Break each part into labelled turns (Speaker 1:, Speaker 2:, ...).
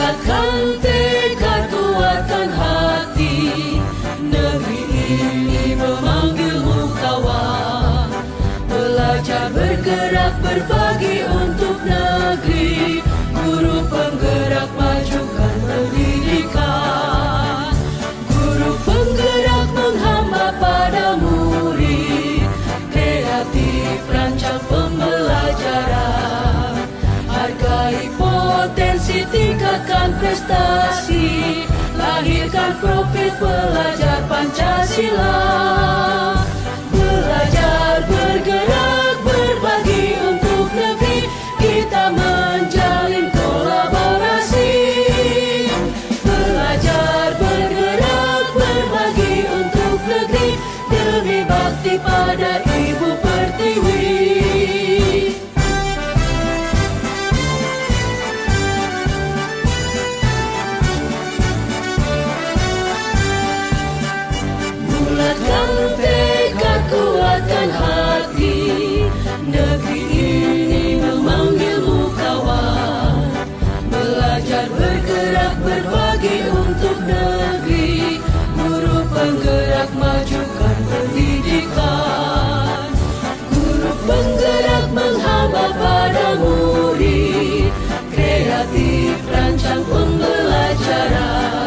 Speaker 1: Bulatkan tekad, kuatkan hati, negeri ini memanggilmu kawan. Belajar, bergerak, berbagi untuk negeri, guru penggerak majukan pendidikan. Guru penggerak menghamba pada murid, kreatif rancang pembelajaran. Hargai potensi, tingkatkan prestasi, lahirkan profil pelajar Pancasila. Belajar, bergerak, berbagi untuk negeri, kita menjalin kolaborasi. Belajar, bergerak, berbagi untuk negeri, demi bakti pada Ibu Pertiwi. Bulatkan tekad, kuatkan hati, negeri ini memanggilmu kawan. Belajar, bergerak, berbagi untuk negeri, guru penggerak majukan pendidikan. Guru penggerak menghamba pada murid, kreatif rancang pembelajaran.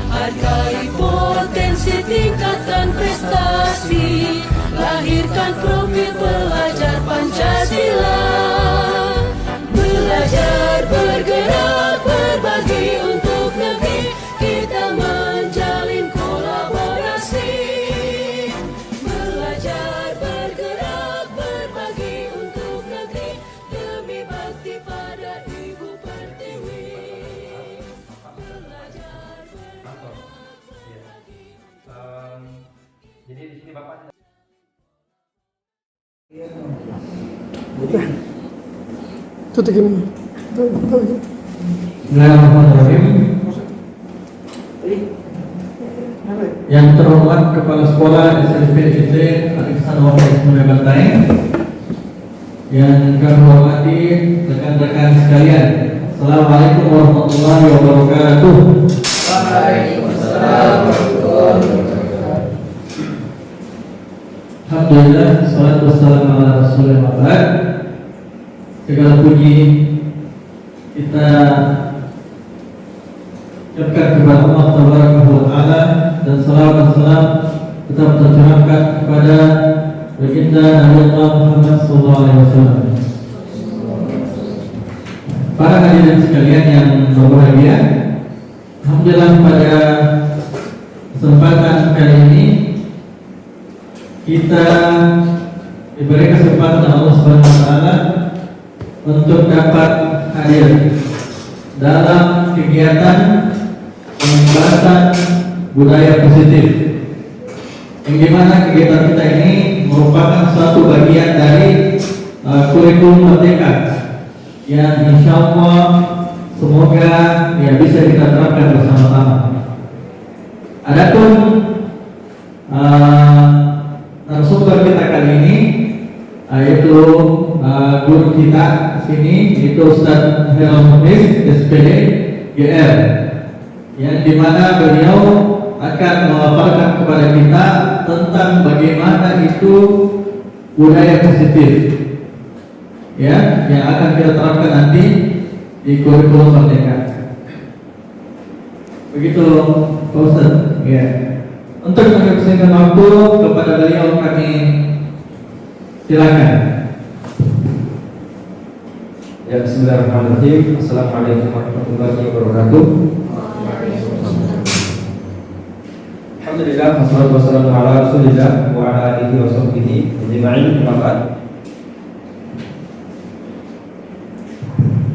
Speaker 1: Hargai potensi, tingkatkan prestasi, lahirkan profil pelajar Pancasila. Belajar, bergerak, berbagi untuk negeri, kita menjalin kolaborasi. Belajar, bergerak, berbagi untuk negeri, demi bakti pada Ibu Pertiwi. Belajar, bergerak, berbagi.
Speaker 2: Jadi di sini Bapak
Speaker 3: Tutup gini.
Speaker 4: Bismillahirrahmanirrahim. Yang terhormat Kepala Sekolah SMP IC Al-Ihsan Wahid Bantaeng, yang kami hormati rekan-rekan sekalian, Assalamualaikum warahmatullahi wabarakatuh.
Speaker 5: Waalaikumsalam warahmatullahi wabarakatuh.
Speaker 4: Alhamdulillah, salatu wassalamu ala Rasulillah. Segala puji kita ucapkan kepada Allah Subhanahu wa taala, dan salawat dan salam tetap tercurahkan kepada baginda Nabi Allah Muhammad sallallahu alaihi wasallam. Para hadirin sekalian yang berbahagia, alhamdulillah pada kesempatan kali ini kita diberi kesempatan Allah Subhanahu wa taala untuk dapat hadir dalam kegiatan pembahasan budaya positif, yang dimana kegiatan kita ini merupakan suatu bagian dari kurikulum Merdeka yang insya Allah semoga ya bisa kita terapkan bersama-sama. Adapun narasumber kita kali ini yaitu guru kita sini, itu Ustaz Herul Munis SPD GR, yang dimana beliau akan memaparkan kepada kita tentang bagaimana itu budaya positif, ya, yang akan kita terapkan nanti di kurikulum Merdeka. Begitu Pak Ustaz, ya. Untuk menghabiskan waktu kepada beliau kami silakan.
Speaker 2: Ya, bismillahirrahmanirrahim. Assalamualaikum warahmatullahi wabarakatuh. Alhamdulillah, wassalatu wassalamu ala Rasulillah wa ala alihi wa sahbihi ajma'in.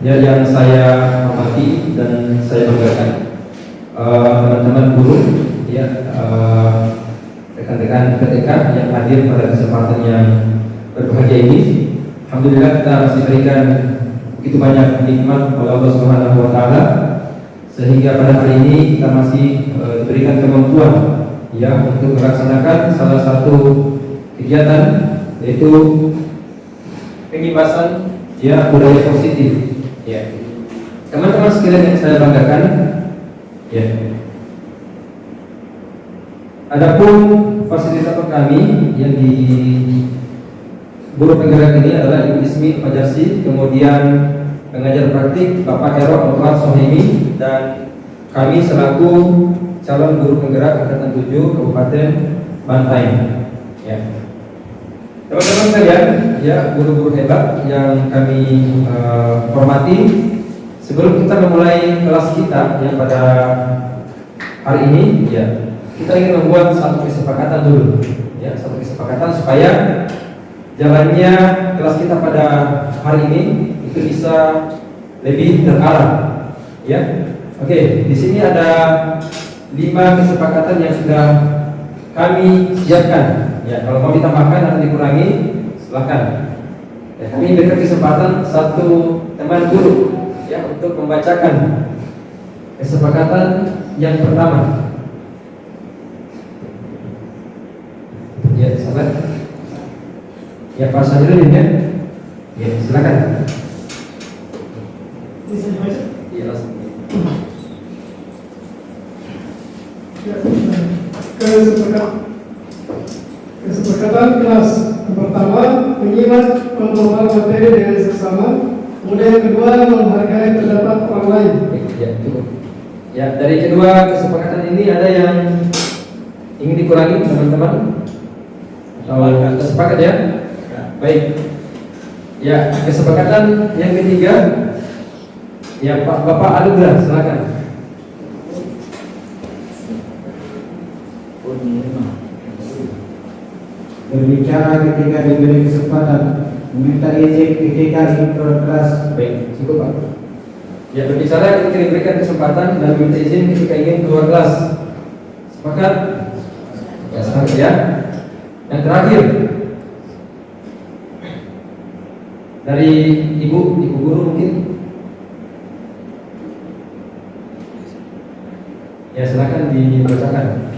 Speaker 2: Ya, yang saya hormati dan saya banggakan teman-teman guru, ya, rekan-rekan PTK yang hadir pada kesempatan yang berbahagia ini. Alhamdulillah kita masih berikan begitu banyak nikmat oleh Allah Subhanahu wa taala, sehingga pada hari ini kita masih diberikan kemampuan ya untuk melaksanakan salah satu kegiatan, yaitu pengibasan ya budaya positif ya. Teman-teman sekalian yang saya banggakan, ya. Adapun fasilitator kami yang di Guru Penggerak ini adalah Ibu Ismi Fajarsi, kemudian pengajar praktik Bapak Ero Muhammad Sohimi, dan kami selaku calon guru penggerak angkatan 7 Kabupaten Bantaeng. Ya. Teman-teman sekalian, ya guru-guru hebat yang kami hormati, sebelum kita memulai kelas kita yang pada hari ini, ya kita ingin membuat satu kesepakatan dulu, ya satu kesepakatan supaya jalannya kelas kita pada hari ini itu bisa lebih terarah, ya. Oke, di sini ada 5 kesepakatan yang sudah kami siapkan. Ya, kalau mau ditambahkan atau dikurangi, silakan. Ya, kami berikan kesempatan satu teman guru, ya, untuk membacakan kesepakatan yang pertama. Ya, sahabat. Ya, Pak Sadrilin, ya. Ya, silakan. Iya, langsung.
Speaker 3: Kesepakatan kelas yang pertama, menyimak pemaparan materi dengan seksama. Kemudian yang kedua, menghargai pendapat orang lain.
Speaker 2: Ya, cukup. Ya, dari kedua kesepakatan ini ada yang ingin dikurangi teman-teman? Atau sepakat ya? Baik. Ya, kesepakatan yang ketiga, ya Bapak Anugrah, silakan.
Speaker 6: Berbicara ketika diberi kesempatan, meminta izin ketika ingin kelas.
Speaker 2: Baik, cukup Pak. Ya, berbicara ketika diberikan kesempatan dan meminta izin ketika ingin keluar kelas. Sepakat? Ya, sepakat ya. Yang terakhir dari ibu guru mungkin. Ya, silakan dibacakan.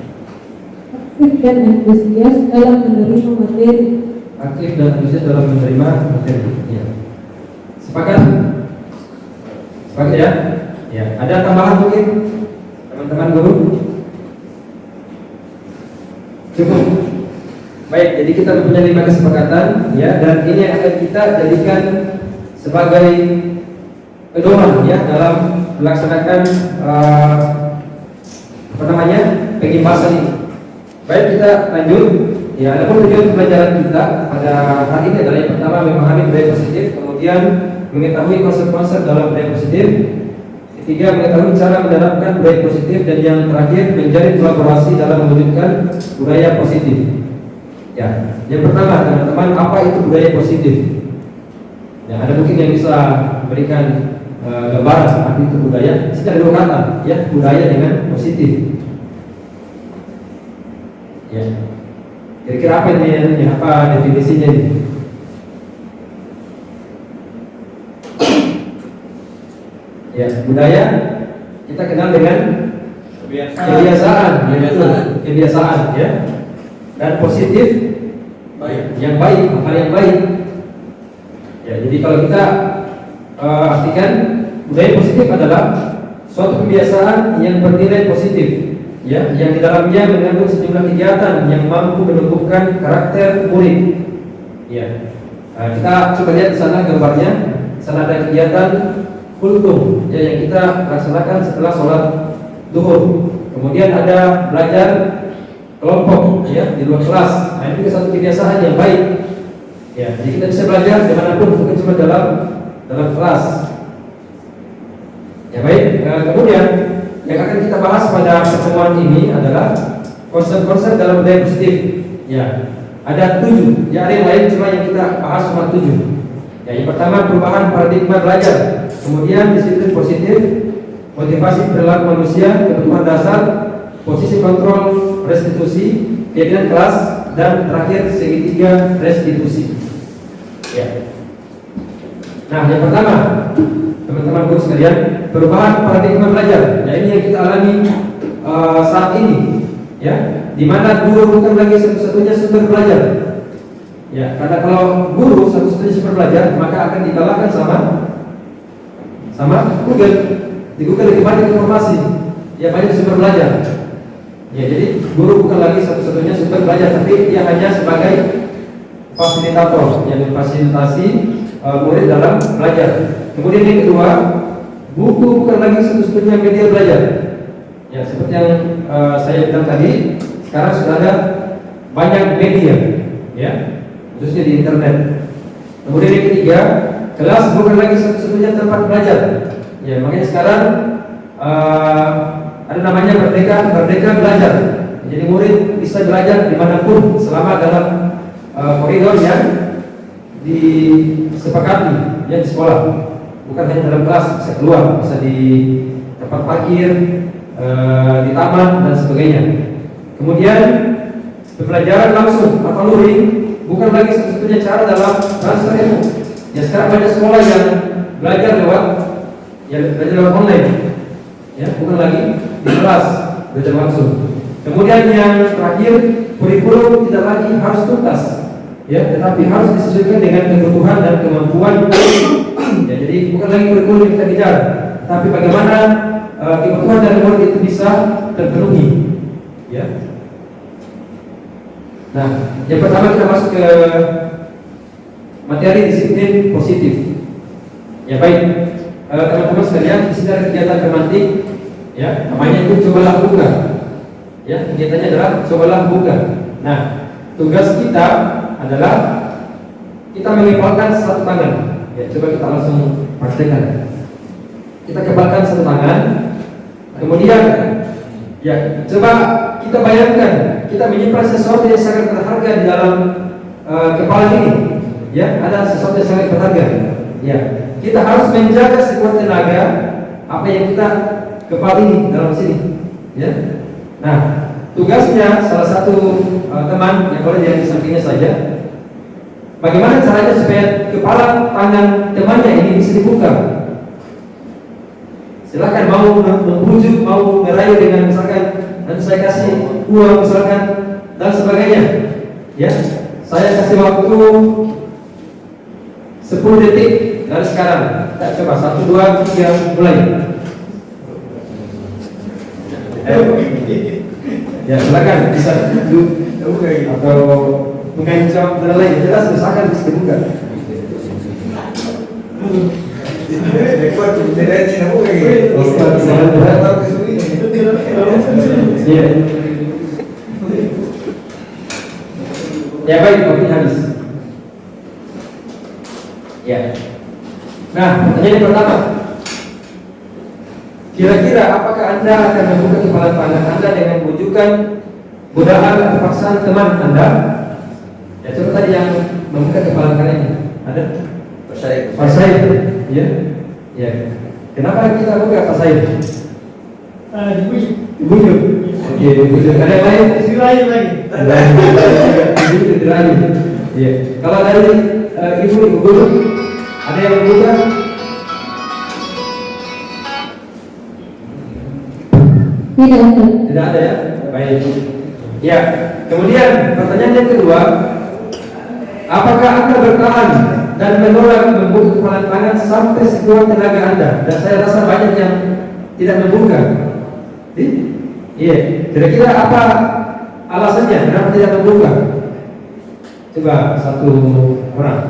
Speaker 7: Aktif dan antusias dalam menerima materi.
Speaker 2: Aktif dan antusias dalam menerima materi. Ya. Sepakat? Sepakat ya? Ya. Ada tambahan mungkin, teman-teman guru? Cukup. Baik, jadi kita mempunyai 5 kesepakatan, ya, dan ini yang akan kita jadikan sebagai pedoman, ya, dalam melaksanakan pengimpasan ini. Baik, kita lanjut. Ya, adapun tujuan pelajaran kita pada hari ini adalah yang pertama memahami budaya positif, kemudian mengetahui konsep-konsep dalam budaya positif, ketiga mengetahui cara menerapkan budaya positif, dan yang terakhir menjalin kolaborasi dalam mewujudkan budaya positif. Ya, yang pertama teman-teman, apa itu budaya positif? Ya, ada mungkin yang bisa memberikan gambaran arti itu budaya. Secara dua kata, ya, budaya dengan positif. Ya, kira-kira apa ini? Apa definisinya ini? Ya, budaya kita kenal dengan kebiasaan, ya. Dan positif, yang baik, hal yang baik. Ya, jadi kalau kita artikan budaya positif adalah suatu kebiasaan yang bernilai positif, ya, yang di dalamnya mengandung sejumlah kegiatan yang mampu menumbuhkan karakter murid. Ya, kita coba lihat di sana gambarnya. Di sana ada kegiatan kultum, ya, yang kita laksanakan setelah sholat duhur. Kemudian ada belajar kelompok, ya, di luar kelas. Nah, ini satu kebiasaan yang baik. Ya, jadi kita bisa belajar dimanapun, bukan cuma dalam kelas. Ya, baik. Kemudian yang akan kita bahas pada pertemuan ini adalah konsep-konsep dalam budaya positif. Ya, ada 7. Ya, ada yang lain, cuma yang kita bahas cuma 7. Ya, yang pertama perubahan paradigma belajar. Kemudian disiplin positif, motivasi perilaku manusia, kebutuhan dasar, posisi kontrol restitusi, keyakinan kelas, dan terakhir segitiga restitusi. Ya. Nah, yang pertama, teman-teman guru sekalian, perubahan paradigma belajar. Ya, ini yang kita alami saat ini, ya, di mana guru bukan lagi satu-satunya sumber belajar. Ya, karena kalau guru satu-satunya sumber belajar, maka akan dikalahkan sama sama Google. Di Google lebih banyak informasi, ya banyak sumber belajar. Ya, jadi guru bukan lagi satu-satunya sumber belajar, tapi dia hanya sebagai fasilitator yang memfasilitasi murid dalam belajar. Kemudian yang kedua, buku bukan lagi satu-satunya media belajar. Ya, seperti yang saya bilang tadi, sekarang sudah ada banyak media, ya, khususnya di internet. Kemudian yang ketiga, kelas bukan lagi satu-satunya tempat belajar. Ya, makanya sekarang ada namanya merdeka belajar. Jadi murid bisa belajar dimanapun selama dalam koridor yang disepakati ya di sekolah. Bukan hanya dalam kelas, bisa keluar, bisa di tempat parkir, di taman dan sebagainya. Kemudian pembelajaran langsung atau luring bukan lagi satu-satunya cara dalam transfer ilmu. Ya, sekarang banyak sekolah yang belajar lewat online. Ya, bukan lagi di kelas belajar langsung. Kemudian yang terakhir, kurikulum tidak lagi harus tuntas, ya, tetapi harus disesuaikan dengan kebutuhan dan kemampuan. Ya, jadi bukan lagi kurikulum yang kita kejar, tapi bagaimana kebutuhan dari murid itu bisa terpenuhi. Ya. Nah, yang pertama kita masuk ke materi disiplin positif. Ya, baik. Teman-teman sekalian, di sini ada kegiatan tematik, ya, namanya itu cobalah buka. Ya, kegiatannya adalah cobalah buka. Nah, tugas kita adalah kita mengepalkan satu tangan. Ya, coba kita langsung praktekkan. Kita kepalkan satu tangan, kemudian, ya, coba kita bayangkan kita menyimpan sesuatu yang sangat berharga di dalam kepala ini. Ya, ada sesuatu yang sangat berharga. Ya, kita harus menjaga sekuat tenaga apa yang kita kepali dalam sini. Ya, nah, tugasnya salah satu teman yang boleh yang di sampingnya saja. Bagaimana caranya supaya kepala tangan temannya ini bisa dibuka? Silakan, mau membujuk, mau merayu dengan misalkan nanti saya kasih uang misalkan dan sebagainya. Ya, saya kasih waktu 10 detik dari sekarang. Kita coba 1, 2, 3 mulai. Ya, silakan bisa duduk atau mengancam dan lain. Jelas misalkan bisa dibuka. Ya, baik, waktu habis. Ya. Nah, pertanyaan pertama. Kira-kira apakah Anda akan membuka kepala tangan Anda dengan bujukan, godaan atau paksaan teman Anda? Ya, coba tadi yang membuka kepala tangannya. Ada? Pak Said. Ya. Ya. Kenapa kita buka Pak Said? Dibujuk. Oke, dibujuk. Ada yang lain?
Speaker 3: Dirayu lagi.
Speaker 2: Dibujuk, dirayu. Ya. Kalau dari ibu guru, ada yang membuka? Tidak ada ya? Baik. Ya, kemudian pertanyaan yang kedua, apakah Anda bertahan dan menolak membuka kepala tangan sampai sekuat tenaga Anda? Dan saya rasa banyak yang tidak membuka. Iya, kira-kira apa alasannya kenapa tidak membuka? Coba satu orang.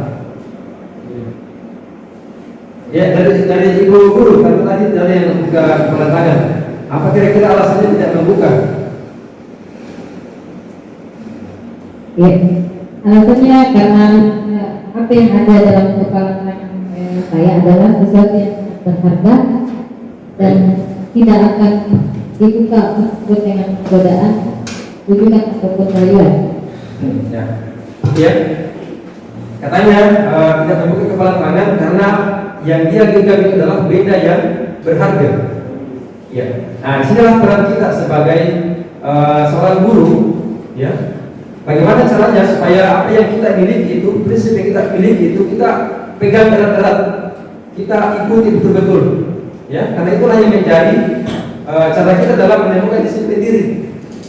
Speaker 2: Ya, dari ibu guru, karena tadi dari yang membuka kepala tangan. Apa kira-kira alasannya tidak membuka?
Speaker 7: Ya, alasannya karena apa yang ada dalam kepala saya adalah sesuatu yang berharga dan tidak akan dibuka meskipun dengan godaan, bujukan ataupun rayuan.
Speaker 2: Ya, ya. Katanya tidak membuka kepala tangan karena yang dia genggam itu adalah benda yang berharga. Ya. Nah, disinilah peran kita sebagai seorang guru. Ya. Bagaimana caranya supaya apa yang kita miliki itu, prinsip yang kita miliki itu kita pegang erat-erat, kita ikuti betul-betul. Ya, karena itulah yang menjadi cara kita dalam menemukan disiplin diri.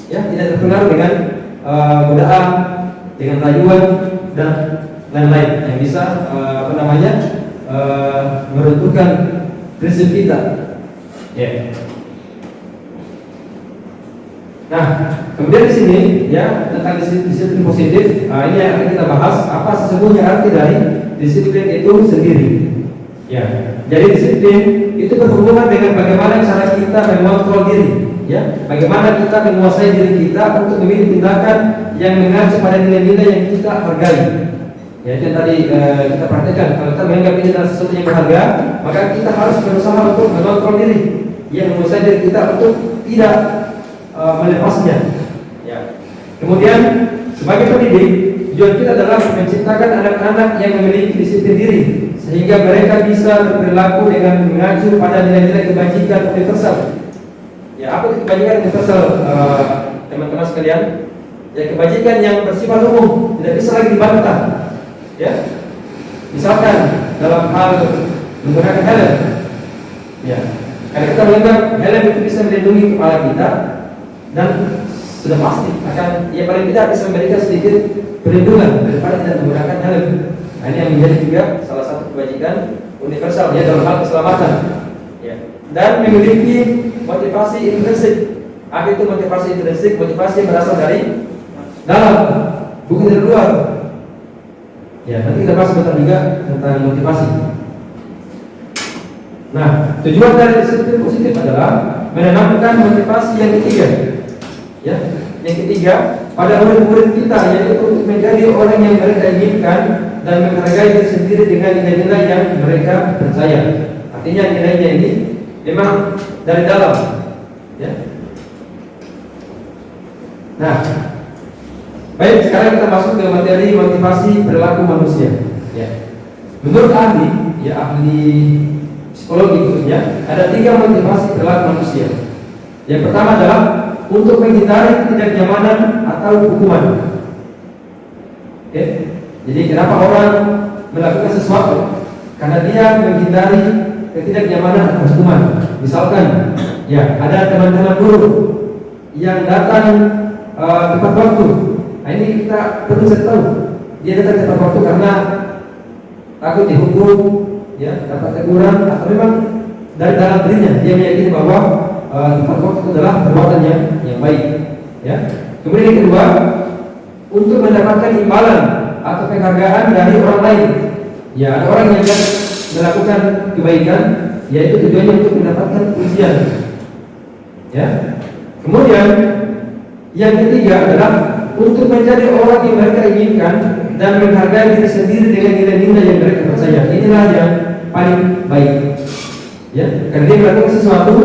Speaker 2: Ya, tidak terpengaruh dengan godaan, dengan rayuan dan lain-lain yang bisa meruntuhkan prinsip kita. Ya. Nah, kemudian di sini ya tentang disiplin positif, ini yang akan kita bahas apa sesungguhnya arti dari disiplin itu sendiri. Ya, jadi disiplin itu berhubungan dengan bagaimana cara kita mengontrol diri, ya, bagaimana kita menguasai diri kita untuk memilih tindakan yang mengacu pada nilai-nilai yang kita hargai. Ya, itu yang tadi kita praktekkan. Kalau kita menganggap ini adalah sesuatu yang berharga, maka kita harus berusaha untuk mengontrol diri, ya, menguasai diri kita untuk tidak melepasnya. Ya. Kemudian sebagai pendidik, tujuan kita adalah menciptakan anak-anak yang memiliki disiplin diri, sehingga mereka bisa berperilaku dengan mengacu pada nilai-nilai kebajikan universal. Ya, apa itu kebajikan universal, teman-teman sekalian? Ya, kebajikan yang bersifat umum, tidak bisa lagi dibantah. Ya, misalkan dalam hal menggunakan helm. Ya, karena kita menganggap helm itu bisa melindungi kepala kita dan sudah pasti akan, ya paling tidak bisa memberikan sedikit perlindungan daripada tidak menggunakan helm. Nah, ini yang menjadi juga salah satu kebajikan universal, ya, dalam hal keselamatan. Ya. Dan memiliki motivasi intrinsik. Apa itu motivasi intrinsik? Motivasi yang berasal dari dalam, bukan dari luar. Ya, nanti kita bahas sebentar juga tentang motivasi. Nah, tujuan dari disiplin positif adalah menanamkan motivasi yang ketiga. Ya, yang ketiga pada murid-murid kita, yaitu untuk menjadi orang yang mereka inginkan dan menghargai diri sendiri dengan nilai-nilai yang mereka percaya. Artinya nilainya ini memang dari dalam. Ya. Nah, baik, sekarang kita masuk ke materi motivasi perilaku manusia. Ya. Menurut ahli, ya, ahli psikologi khususnya, ada 3 motivasi perilaku manusia. Yang pertama adalah untuk menghindari ketidaknyamanan atau hukuman. Oke? Jadi kenapa orang melakukan sesuatu? Karena dia menghindari ketidaknyamanan atau hukuman. Misalkan, ya, ada teman-teman guru yang datang tepat waktu. Nah, ini kita perlu tahu, dia datang tepat waktu karena takut dihukum, ya, dapat teguran, atau memang dari dalam dirinya dia meyakini bahwa tepat waktu itu adalah perbuatan yang baik. Ya. Kemudian yang kedua, untuk mendapatkan imbalan atau penghargaan dari orang lain. Ya, ada orang yang melakukan kebaikan, yaitu tujuannya untuk mendapatkan pujian. Ya. Kemudian yang ketiga adalah untuk menjadi orang yang mereka inginkan dan menghargai diri sendiri dengan nilai-nilai yang mereka percaya. Inilah yang paling baik. Ya, karena dia melakukan sesuatu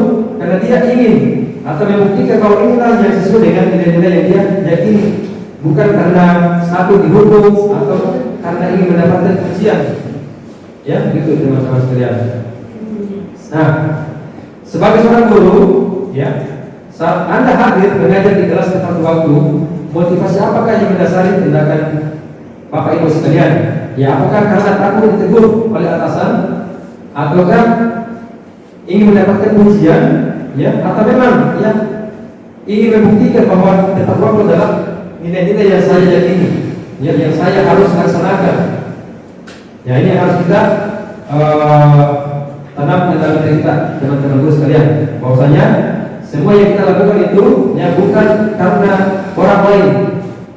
Speaker 2: karena dia ingin atau membuktikan bahwa inilah yang sesuai dengan nilai-nilai yang dia yakini, bukan karena takut dihukum atau karena ingin mendapatkan pujian. Ya, gitu teman-teman sekalian. Nah, sebagai seorang guru, ya, saat Anda hadir mengajar di kelas tepat waktu, motivasi apakah yang mendasari tindakan Bapak Ibu sekalian? Ya, apakah karena takut ditegur oleh atasan, ataukah ingin mendapatkan pujian, ya, atau memang, ya, ingin membuktikan bahwa tepat waktu adalah nilai-nilai yang saya yakini, ya, yang saya harus laksanakan. Ya, ini yang harus kita tanam dalam diri kita, teman-teman guru sekalian, bahwasanya semua yang kita lakukan itu, ya, bukan karena orang lain,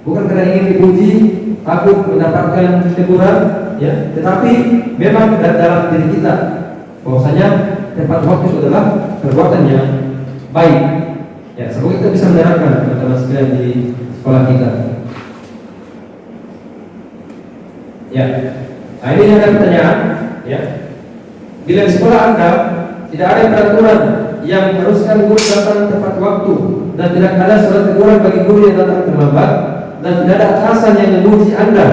Speaker 2: bukan karena ingin dipuji, takut mendapatkan teguran, ya, tetapi memang dari dalam diri kita, bahwasanya tepat waktu itu adalah perbuatan yang baik. Ya, semoga kita bisa menerapkan teman-teman sekalian di sekolah kita. Ya, nah ini ada pertanyaan, ya. Bila di sekolah Anda tidak ada peraturan yang mengharuskan guru datang tepat waktu dan tidak ada surat teguran bagi guru yang datang terlambat dan tidak ada atasan yang memuji Anda,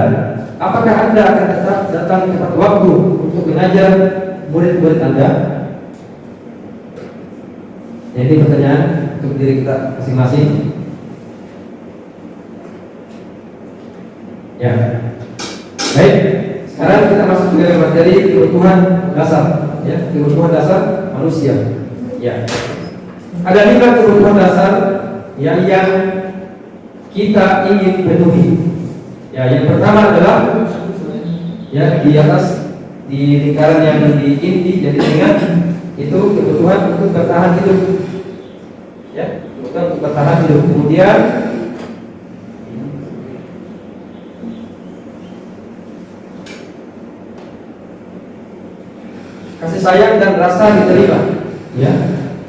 Speaker 2: apakah Anda akan tetap datang tepat waktu untuk mengajar murid-murid Anda? Jadi pertanyaan untuk diri kita masing-masing. Ya, baik. Sekarang kita masuk ke materi kebutuhan dasar. Ya, kebutuhan dasar manusia. Ya, ada 5 kebutuhan dasar yang kita ingin penuhi. Ya, yang pertama adalah, ya, di atas di lingkaran yang di inti, jadi ingat itu kebutuhan untuk bertahan hidup. Ya, kebutuhan untuk bertahan hidup. Kemudian kasih sayang dan rasa diterima. Ya.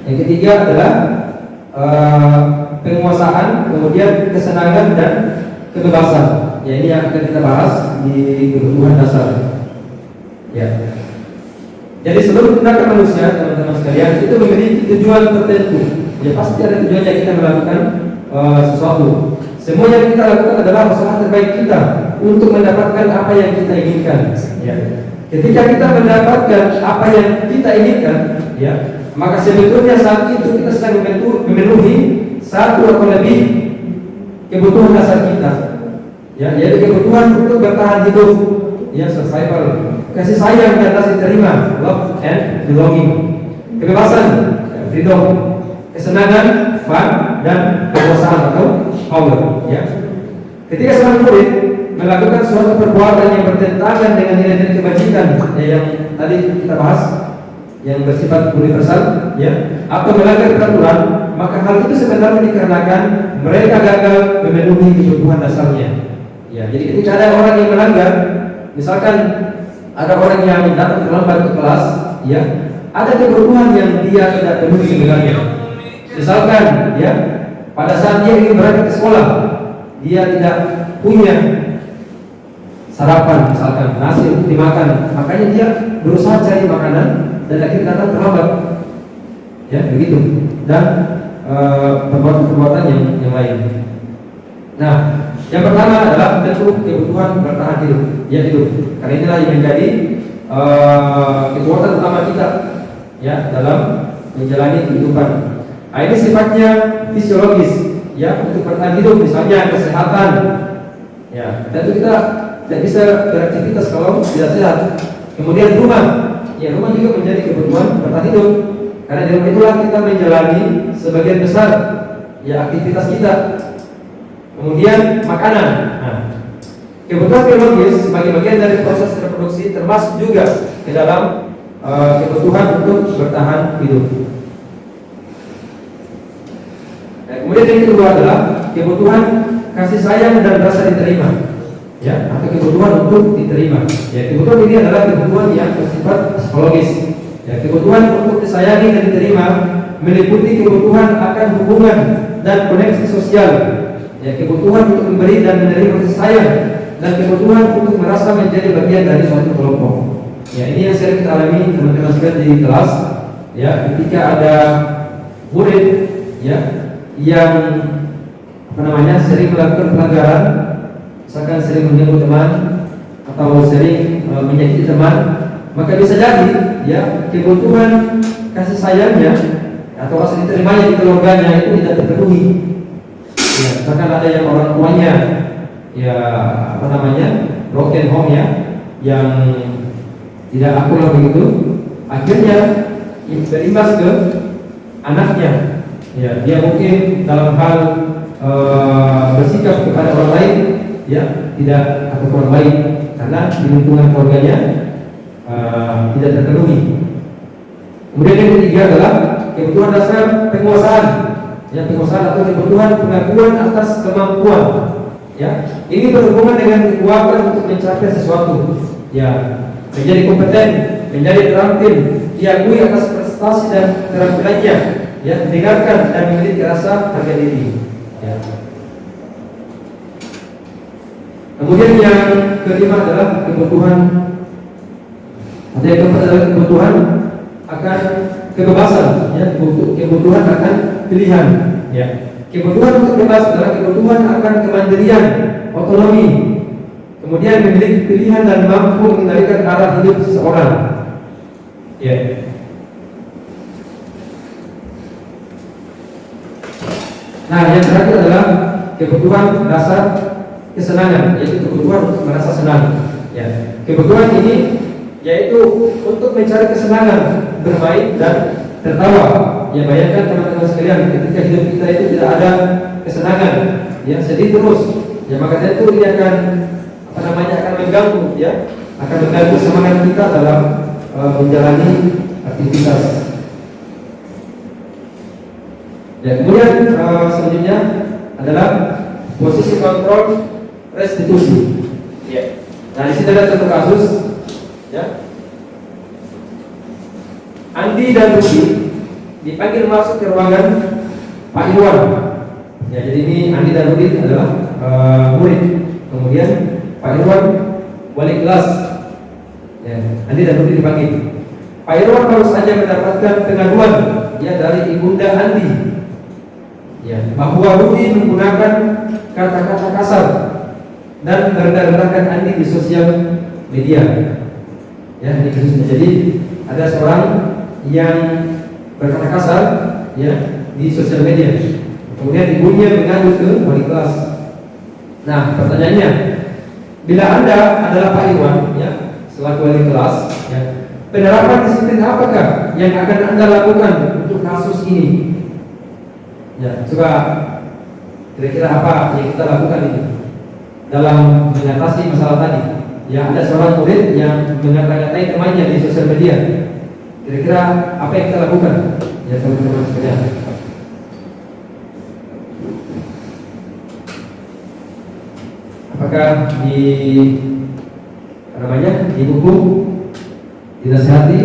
Speaker 2: Yang ketiga adalah penguasaan, kemudian kesenangan dan kebebasan. Ya, ini yang akan kita bahas di kebutuhan dasar. Ya. Jadi seluruh tindakan manusia, teman-teman sekalian, itu memiliki tujuan tertentu. Ya, pasti ada tujuannya kita melakukan sesuatu. Semua yang kita lakukan adalah usaha terbaik kita untuk mendapatkan apa yang kita inginkan. Ya. Ketika kita mendapatkan apa yang kita inginkan, ya, maka sebetulnya saat itu kita sedang memenuhi satu atau lebih kebutuhan dasar kita. Ya, yaitu kebutuhan untuk bertahan hidup, ya, survival, kasih sayang dan rasa diterima, love and belonging, kebebasan, freedom, kesenangan, fun, dan kekuasaan atau power. Ya. Ketika seorang murid melakukan suatu perbuatan yang bertentangan dengan nilai-nilai kebajikan, yang tadi kita bahas, yang bersifat universal, ya, atau melanggar peraturan, maka hal itu sebenarnya dikarenakan mereka gagal memenuhi kebutuhan dasarnya. Ya, jadi ketika ada orang yang melanggar, misalkan ada orang yang datang terlambat ke kelas, ya, ada kebutuhan yang dia tidak penuhi sebenarnya. Misalkan, ya, pada saat dia ingin berangkat ke sekolah, dia tidak punya sarapan, misalkan nasi untuk dimakan, makanya dia berusaha cari makanan dan akhirnya datang terlambat. Ya, begitu. Dan perbuatan-perbuatan yang lain. Nah, yang pertama adalah tentu kebutuhan bertahan hidup, ya, hidup. Karena inilah yang menjadi kekuatan utama kita, ya, dalam menjalani kehidupan. Nah, ini sifatnya fisiologis, ya, untuk bertahan hidup, misalnya kesehatan. Ya, tentu kita tidak bisa beraktivitas kalau tidak sehat. Kemudian rumah, ya, rumah juga menjadi kebutuhan bertahan hidup. Karena di rumah itulah kita menjalani sebagian besar, ya, aktivitas kita. Kemudian makanan. Nah, kebutuhan biologis sebagai bagian dari proses reproduksi termasuk juga ke dalam kebutuhan untuk bertahan hidup. Nah, kemudian yang kedua adalah kebutuhan kasih sayang dan rasa diterima. Ya, atau kebutuhan untuk diterima. Ya, kebutuhan ini adalah kebutuhan yang bersifat psikologis. Ya, kebutuhan untuk disayangi dan diterima meliputi kebutuhan akan hubungan dan koneksi sosial. Ya, kebutuhan untuk memberi dan menerima kasih sayang, dan kebutuhan untuk merasa menjadi bagian dari suatu kelompok. Ya, ini yang sering kita alami teman-teman sekalian di kelas. Ya, ketika ada murid, ya, yang sering melakukan pelanggaran, misalkan sering mengganggu teman atau sering menyakiti teman, maka bisa jadi, ya, kebutuhan kasih sayangnya atau rasa diterimanya di keluarganya itu tidak terpenuhi. Ya, misalkan ada yang orang tuanya, ya, broken home, ya, yang tidak akur begitu, akhirnya berimbas ke anaknya. Ya, dia mungkin dalam hal bersikap kepada orang lain, ya, tidak atau kurang baik karena di lingkungan keluarganya tidak terpenuhi. Kemudian yang ketiga adalah kebutuhan dasar penguasaan. Ya, penguasaan atau kebutuhan pengakuan atas kemampuan. Ya, ini berhubungan dengan kekuatan untuk mencapai sesuatu. Ya, menjadi kompeten, menjadi terampil, diakui atas prestasi dan keterampilannya. Ya, didengarkan dan memiliki rasa harga diri. Ya. Kemudian yang kelima adalah kebutuhan. Ada yang keempat adalah kebutuhan akan kebebasan, ya, kebutuhan akan pilihan. Ya. Kebutuhan untuk bebas adalah kebutuhan akan kemandirian, otonomi. Kemudian memiliki pilihan dan mampu mengendalikan arah hidup seseorang. Ya. Nah, yang terakhir adalah kebutuhan dasar kesenangan, yaitu kebutuhan untuk merasa senang. Ya. Kebutuhan ini yaitu untuk mencari kesenangan, bermain dan tertawa. Ya, bayangkan teman-teman sekalian, ketika hidup kita itu tidak ada kesenangan, ya, sedih terus, ya, maka tentu ini akan akan mengganggu, ya, akan mengganggu semangat kita dalam menjalani aktivitas. Ya, kemudian selanjutnya adalah posisi kontrol restitusi. Ya. Nah, di sini ada satu kasus, ya. Andi dan Rudy dipanggil masuk ke ruangan Pak Irwan. Ya, jadi ini Andi dan Rudy adalah murid. Kemudian Pak Irwan wali kelas. Ya, Andi dan Rudy dipanggil. Pak Irwan baru saja mendapatkan pengaduan ya dari ibunda Andi. Ya, bahwa Rudy menggunakan kata-kata kasar dan merendah-rendahkan Andi di sosial media. Ya, ini kasusnya. Jadi ada seorang yang berkata kasar ya di sosial media. Kemudian ibunya mengadu ke wali kelas. Nah, pertanyaannya, bila Anda adalah Pak Irwan ya, selaku wali kelas ya, penerapan disiplin apakah yang akan Anda lakukan untuk kasus ini? Ya, coba kira-kira apa yang kita lakukan ini dalam mengatasi masalah tadi? Ya, ada seorang murid yang mengata-ngatai temannya di sosial media. Kira-kira apa yang kita lakukan? Ya, teman-teman sekalian. Apakah dihukum, dinasihati?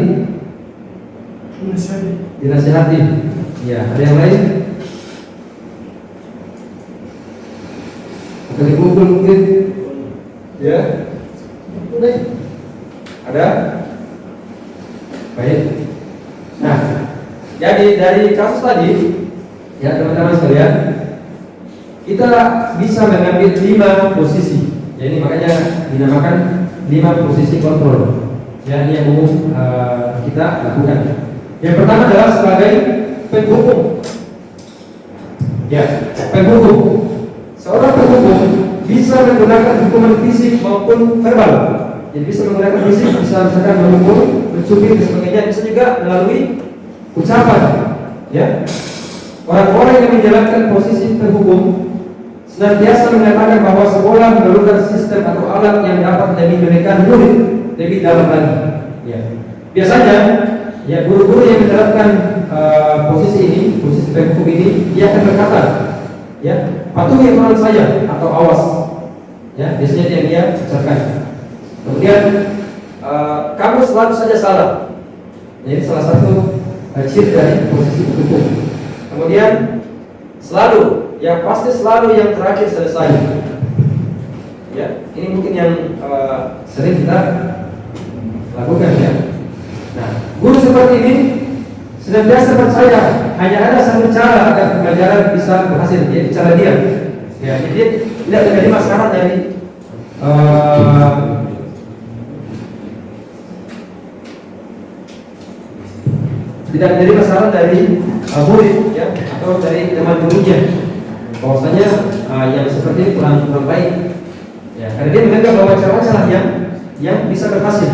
Speaker 2: Dinasihati. Ya, ada yang lain? Atau dipukul mungkin? Ya. Ada? Baik. Nah, jadi dari kasus tadi, ya teman-teman sekalian, kita bisa mengambil 5 posisi. Jadi makanya dinamakan 5 posisi kontrol. Ya, ini yang umum kita lakukan. Yang pertama adalah sebagai penghukum. Ya, penghukum. Seorang penghukum bisa menggunakan hukuman fisik maupun verbal. Jadi bisa menggunakan fisik, bisa misalkan memukul, mencubit dan sebagainya. Bisa juga melalui ucapan. Ya, orang-orang yang menjalankan posisi penghukum senantiasa mengatakan bahwa sekolah memerlukan sistem atau alat yang dapat menjadikan murid lebih dalam lagi. Ya, biasanya ya guru-guru yang menerapkan posisi ini, posisi penghukum ini, dia akan berkata, ya, patuhi aturan saya atau awas. Ya, biasanya dia ucapkan. Kemudian kamu selalu saja salah. Jadi salah satu ciri dari posisi penghukum. Kemudian selalu, ya pasti selalu yang terakhir selesai. Ya, ini mungkin yang sering kita lakukan ya. Nah, guru seperti ini senantiasa percaya hanya ada satu cara agar pembelajaran bisa berhasil, yaitu cara dia. Ya, jadi dia tidak terjadi masalah dari tidak menjadi masalah dari murid ya atau dari teman gurunya. Bahwasanya yang seperti ini kurang baik. Ya, karena dia menganggap bahwa cara-cara yang bisa berhasil.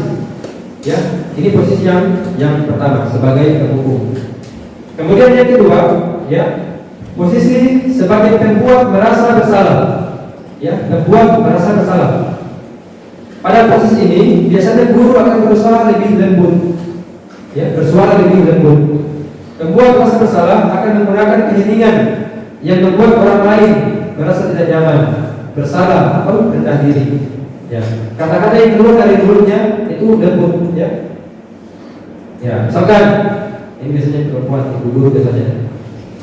Speaker 2: Ya, ini posisi yang pertama sebagai penghukum. Kemudian yang kedua, ya, posisi sebagai pembuat merasa bersalah. Ya, pembuat merasa bersalah. Pada posisi ini biasanya guru akan berusaha lebih lembut. Ya, bersuara lebih lembut. Pembuat merasa bersalah akan menggunakan keheningan yang membuat orang lain merasa tidak nyaman, bersalah atau rendah diri. Ya, kata-kata yang keluar dari mulutnya itu lembut. Ya, ya, misalkan ini biasanya perempuan, ibu guru biasanya.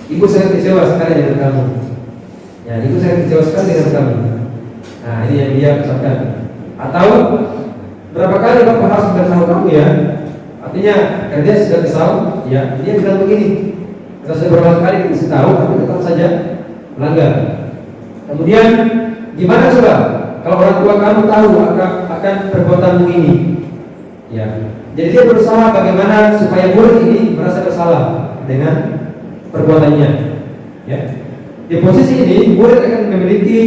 Speaker 2: Ibu saya kecewa sekali dengan kamu. Ya, ibu saya kecewa sekali dengan kamu. Nah, ini yang dia ucapkan. Atau berapa kali bapak harus memberitahu kamu ya? Artinya, karena dia sudah kesal, ya, dia bilang begini. Kita sudah beberapa kali dikasih tahu, tapi tetap saja melanggar. Kemudian, gimana coba kalau orang tua kamu tahu akan perbuatanmu ini? Ya, jadi dia berusaha bagaimana supaya murid ini merasa bersalah dengan perbuatannya. Ya, di posisi ini murid akan memiliki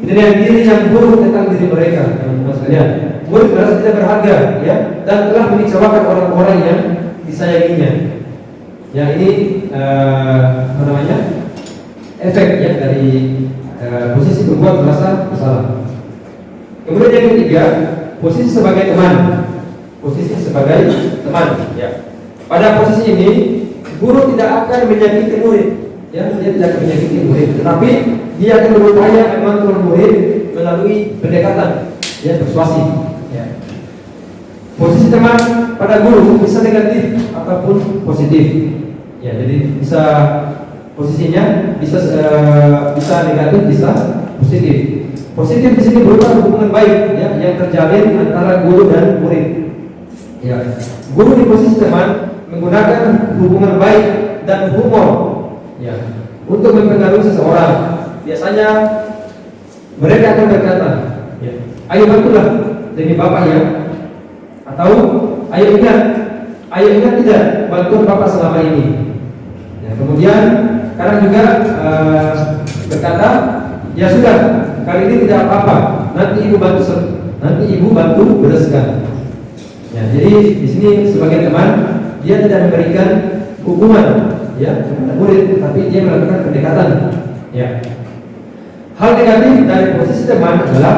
Speaker 2: penilaian diri yang buruk tentang diri mereka, teman-teman sekalian. Murid merasa tidak berharga, ya, dan telah mengecewakan orang-orang yang disayanginya. Ya, ini apa namanya? Efek ya dari posisi pembuat merasa bersalah. Kemudian yang ketiga, posisi sebagai teman. Posisi sebagai teman, ya. Pada posisi ini, guru tidak akan menyakiti murid. ya, dia tidak akan menyakiti murid, tetapi dia akan berupaya mengontrol murid melalui pendekatan, ya, persuasi. Ya. Posisi teman pada guru bisa negatif ataupun positif. Ya, jadi bisa posisinya bisa negatif, bisa positif. Positif di sini berupa hubungan baik, ya, yang terjalin antara guru dan murid. Ya, guru di posisi teman menggunakan hubungan baik dan humor, ya, untuk mempengaruhi seseorang. Biasanya mereka akan berkata, ya, ayo bantulah demi bapak ya, atau ayo ingat tidak bantuan bapak selama ini. Ya, kemudian kadang juga berkata, ya sudah, kali ini tidak apa-apa, nanti ibu bantu bereskan. Ya, jadi di sini sebagai teman dia tidak memberikan hukuman, ya, kepada murid, tapi dia melakukan pendekatan. Ya. Hal negatif dari posisi teman adalah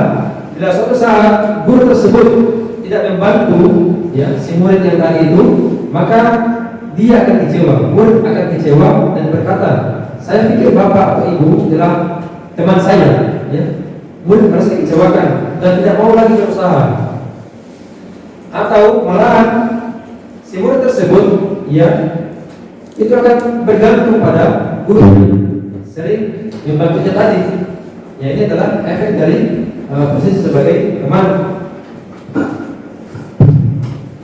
Speaker 2: bila suatu saat guru tersebut tidak membantu, ya, si murid yang tadi itu, maka dia akan kecewa, murid akan kecewa dan berkata, saya pikir bapak atau ibu adalah teman saya, ya. Murid merasa dikecewakan dan tidak mau lagi berusaha. Atau malahan si murid tersebut, ya, itu akan bergantung pada guru, sering membantunya tadi. Ya, ini adalah efek dari posisi sebagai teman.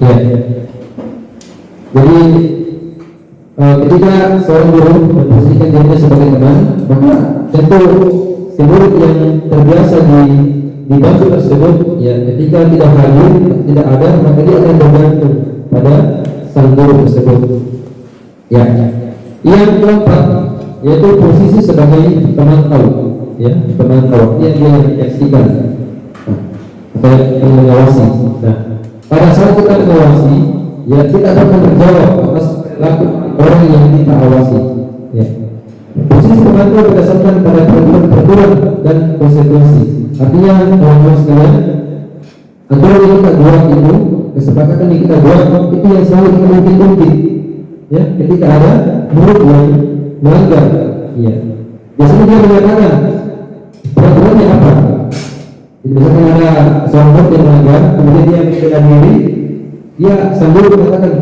Speaker 4: Ya. Jadi ketika seorang guru memposisikan dirinya sebagai teman, maka tentu si murid yang terbiasa dibantu tersebut, ya, ketika tidak hadir, tidak ada, maka dia akan bergantung pada sang guru tersebut. Ya. Yang keempat, yaitu posisi sebagai pemantau, ya, pemantau yang dia menyaksikan atau yang mengawasi. Nah, pada saat kita mengawasi, ya, kita akan berjawab atas laku orang yang kita awasi. Ya. Posisi pemantau berdasarkan pada peraturan dan konsekuensi. Artinya, teman-teman sekalian, aturan yang kita buat itu, kesepakatan yang kita buat itu yang selalu kita ungkit-ungkit. Ya, ketika ada murid yang melanggar, ya, biasanya dia mengatakan peraturannya apa. Jadi misalkan ada seorang murid yang melanggar, kemudian dia menyadar diri, dia sambil mengatakan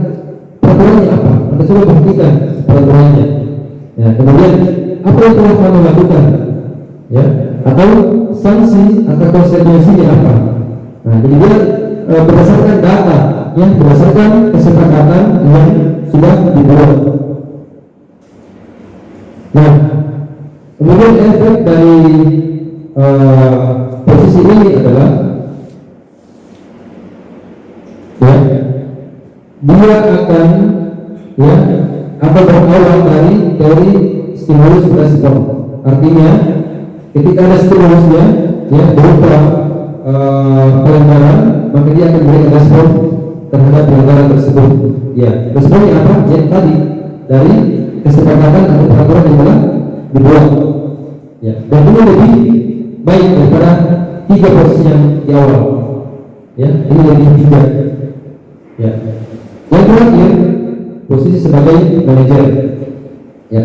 Speaker 4: peraturannya apa, maka coba buktikan peraturannya. Ya, kemudian apa yang telah kamu lakukan, ya, atau sanksi atau konsekuensinya apa. Nah, jadi dia berdasarkan data, ya, berdasarkan kesepakatan yang sudah dibuat. Nah, kemudian efek dari posisi ini adalah, ya, dia akan, ya, atau berawal dari teori stimulus respon. Artinya ketika ada stimulusnya, ya, berupa pelanggaran, maka dia akan memberikan respon terhadap pelanggaran tersebut. Ya, responnya apa? Yang tadi dari kesepakatan atau peraturan yang telah dibuat. Ya, dan ini lebih baik daripada 3 posisi yang di awal. Ya, ini lebih bijak. Ya. Yang terakhir, posisi sebagai manajer. Ya.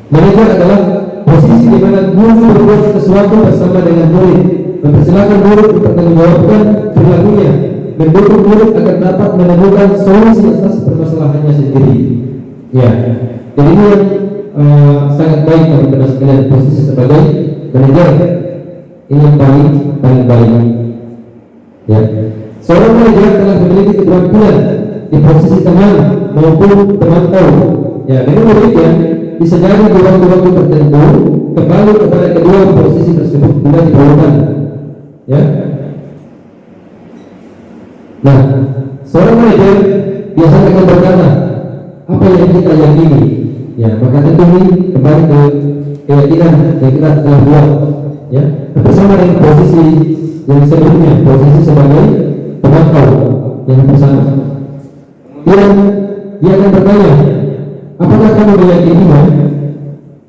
Speaker 4: Manajer adalah posisi di mana guru berbuat sesuatu bersama dengan murid, mempersilahkan murid mempertanggungjawabkan perilakunya, mendukung murid agar dapat menemukan solusi atas permasalahannya sendiri. Ya, jadi ini yang sangat baik pada sekalian, posisi sebagai manajer ini yang paling baik. Ya, seorang manajer telah memiliki keterampilan di posisi teman maupun pemantau. Ya, dengan demikian bisa jadi di waktu-waktu tertentu kembali kepada kedua posisi tersebut bila diperlukan. Ya. Nah, seorang manajer biasanya akan berkata apa yang kita yakini. Ya, maka tentu ini kembali ke keyakinan yang kita telah buat. Ya, bersama dengan posisi yang sebelumnya, posisi sebagai pemantau yang bersama. Dia akan bertanya, apakah kamu meyakininya?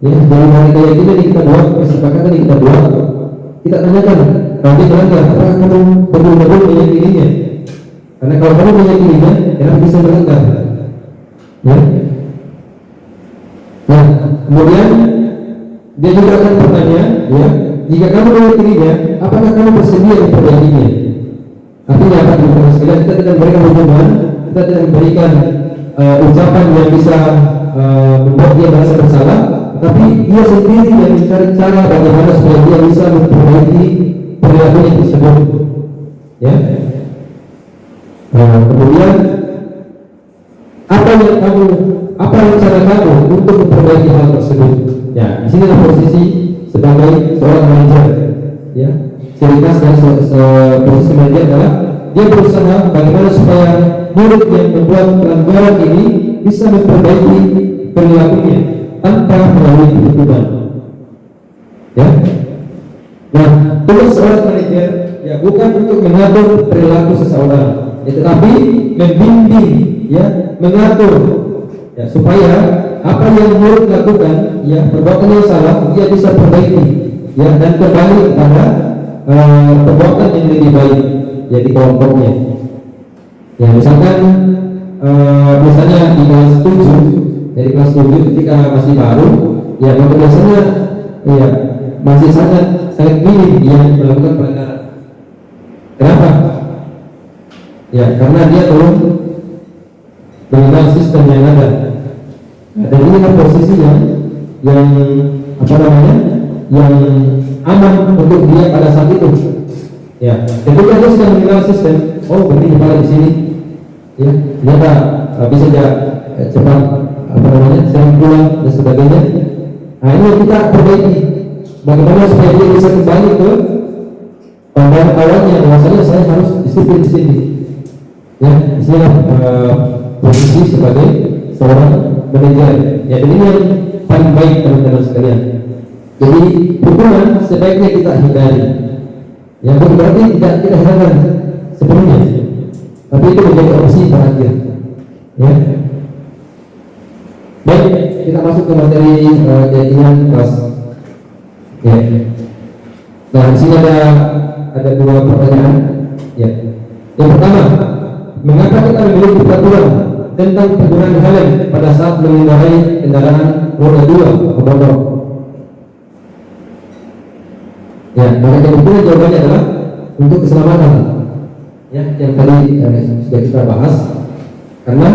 Speaker 4: Ya, dari keyakinan yang kita buat, kesepakatan yang kita buat, kita tanyakan, nanti melanggar, apakah kamu betul-betul meyakininya? Karena kalau kamu meyakininya, kenapa bisa melanggar? Ya. Nah, kemudian Dia juga akan bertanya, ya, jika kamu meyakininya, apakah kamu bersedia memperbaikinya? Artinya apa teman-teman sekalian? Kita tidak memberikan hukuman, kita tidak memberikan ucapan yang bisa membuat dia merasa bersalah, tapi dia sendiri yang mencari cara bagaimana supaya dia bisa memperbaiki perilakunya tersebut. Ya. Kemudian apa rencana kamu untuk memperbaiki hal tersebut? Ya, di sini posisi sebagai seorang manajer. Ya, ciri khas dari posisi manajer adalah dia berusaha bagaimana supaya murid yang membuat pelanggaran ini bisa memperbaiki perilakunya tanpa melalui hukuman. Ya. Nah, tugas seorang manajer ya bukan untuk mengatur perilaku seseorang, ya, tetapi membimbing, ya, mengatur, ya, supaya apa yang murid lakukan, ya, perbuatan yang salah dia bisa perbaiki, ya, dan kembali kepada perbuatan yang lebih baik, ya, di kelompoknya. Ya, misalkan misalnya di kelas 7, dari kelas 7 ketika masih baru, ya, maka biasanya ya masih sangat minim yang melakukan pelanggaran. Kenapa? Ya, karena dia belum mengenal sistem yang ada. Dan ini kan posisi yang apa namanya, yang aman untuk dia pada saat itu. Ya, ketika dia sudah mengenal sistem, oh berarti di sini, ya, ternyata bisa cepat apa namanya, sering pulang dan sebagainya. Nah, ini yang kita perbaiki. Bagaimana supaya dia bisa kembali ke pandangan awalnya, bahwasanya saya harus disiplin di sini. Ya, di sini posisi sebagai seorang manajer. Ya, jadi ini yang paling baik teman-teman sekalian. Jadi hukuman sebaiknya kita hindari. Ya, bukan berarti tidak kita hilangkan sepenuhnya, tapi itu menjadi opsi terakhir. Ya. Baik, kita masuk ke materi keyakinan kelas. Ya. Nah, di sini ada dua pertanyaan. Ya. Yang pertama, mengapa kita memiliki peraturan tentang penggunaan helm pada saat mengendarai kendaraan roda 2 atau motor? Ya, maka kebetulan jawabannya adalah untuk keselamatan. Ya, yang tadi sudah kita bahas. Karena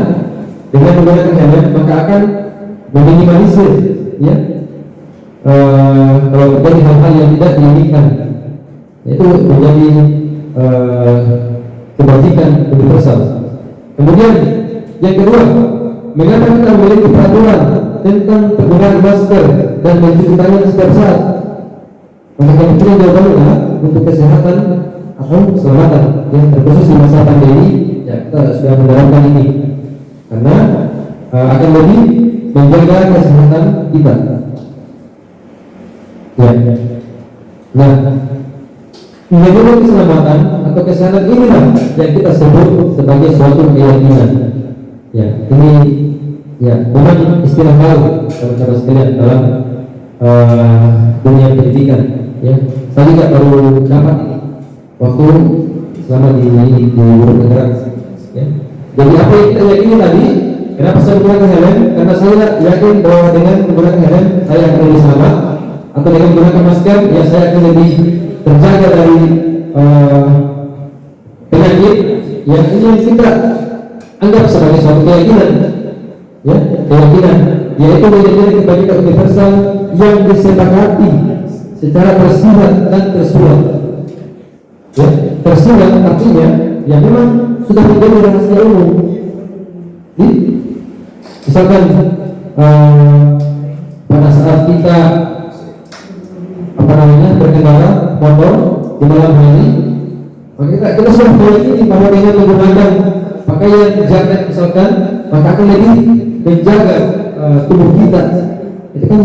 Speaker 4: dengan menggunakan helm maka akan meminimalisir, ya, kalau terjadi hal-hal yang tidak diinginkan. Itu menjadi kebajikan universal. Kemudian yang kedua, mengapa kita memiliki peraturan tentang penggunaan masker dan mencuci tangan setiap saat? Maka kebetulan jawabannya adalah untuk kesehatan atau keselamatan. Yang terkhusus di masa pandemi, ya, kita sudah menerapkan ini karena akan lebih menjaga kesehatan kita. Ya. Nah, menjaga keselamatan atau kesehatan inilah yang kita sebut sebagai suatu keyakinan. Ya, ini ya memang istilah baru teman-teman sekalian dalam dunia pendidikan. Ya, saya juga baru dapat ini waktu selama di Guru Negara. Ya. Jadi apa yang kita yakini tadi, kenapa saya menggunakan helm? Karena saya yakin bahwa dengan menggunakan helm saya akan lebih selamat, atau dengan menggunakan masker, ya saya akan lebih terjaga dari penyakit. Ya, ini yang kita anggap sebagai suatu keyakinan. Ya, keyakinan, yaitu keyakinan kebajikan universal yang disepakati secara tersirat dan tersurat. Ya, tersirat artinya ya memang sudah menjadi rahasia umum. Misalkan pada saat kita berkendara motor di malam hari, maka kita sudah meyakini bahwa dengan menggunakan pakaian jaket misalkan, maka akan lebih menjaga tubuh kita. Itu kan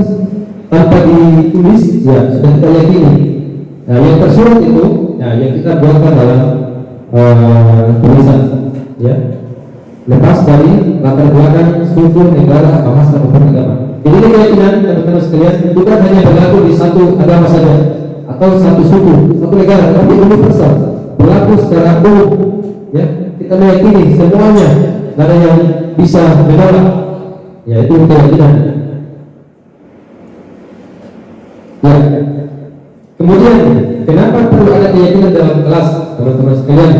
Speaker 4: tanpa ditulis, ya sudah kita yakini. Nah, yang tersurat itu, ya yang kita buatkan dalam tulisan, ya, lepas dari latar belakang suku, negara, bahasa maupun agama. Jadi keyakinan teman-teman sekalian bukan hanya berlaku di satu agama saja atau satu suku, satu negara, tapi universal, berlaku secara umum. Ya, kita meyakini semuanya, tidak ada yang bisa menolak. Ya, itu keyakinan. Ya. Kemudian kenapa perlu ada keyakinan dalam kelas, teman-teman sekalian?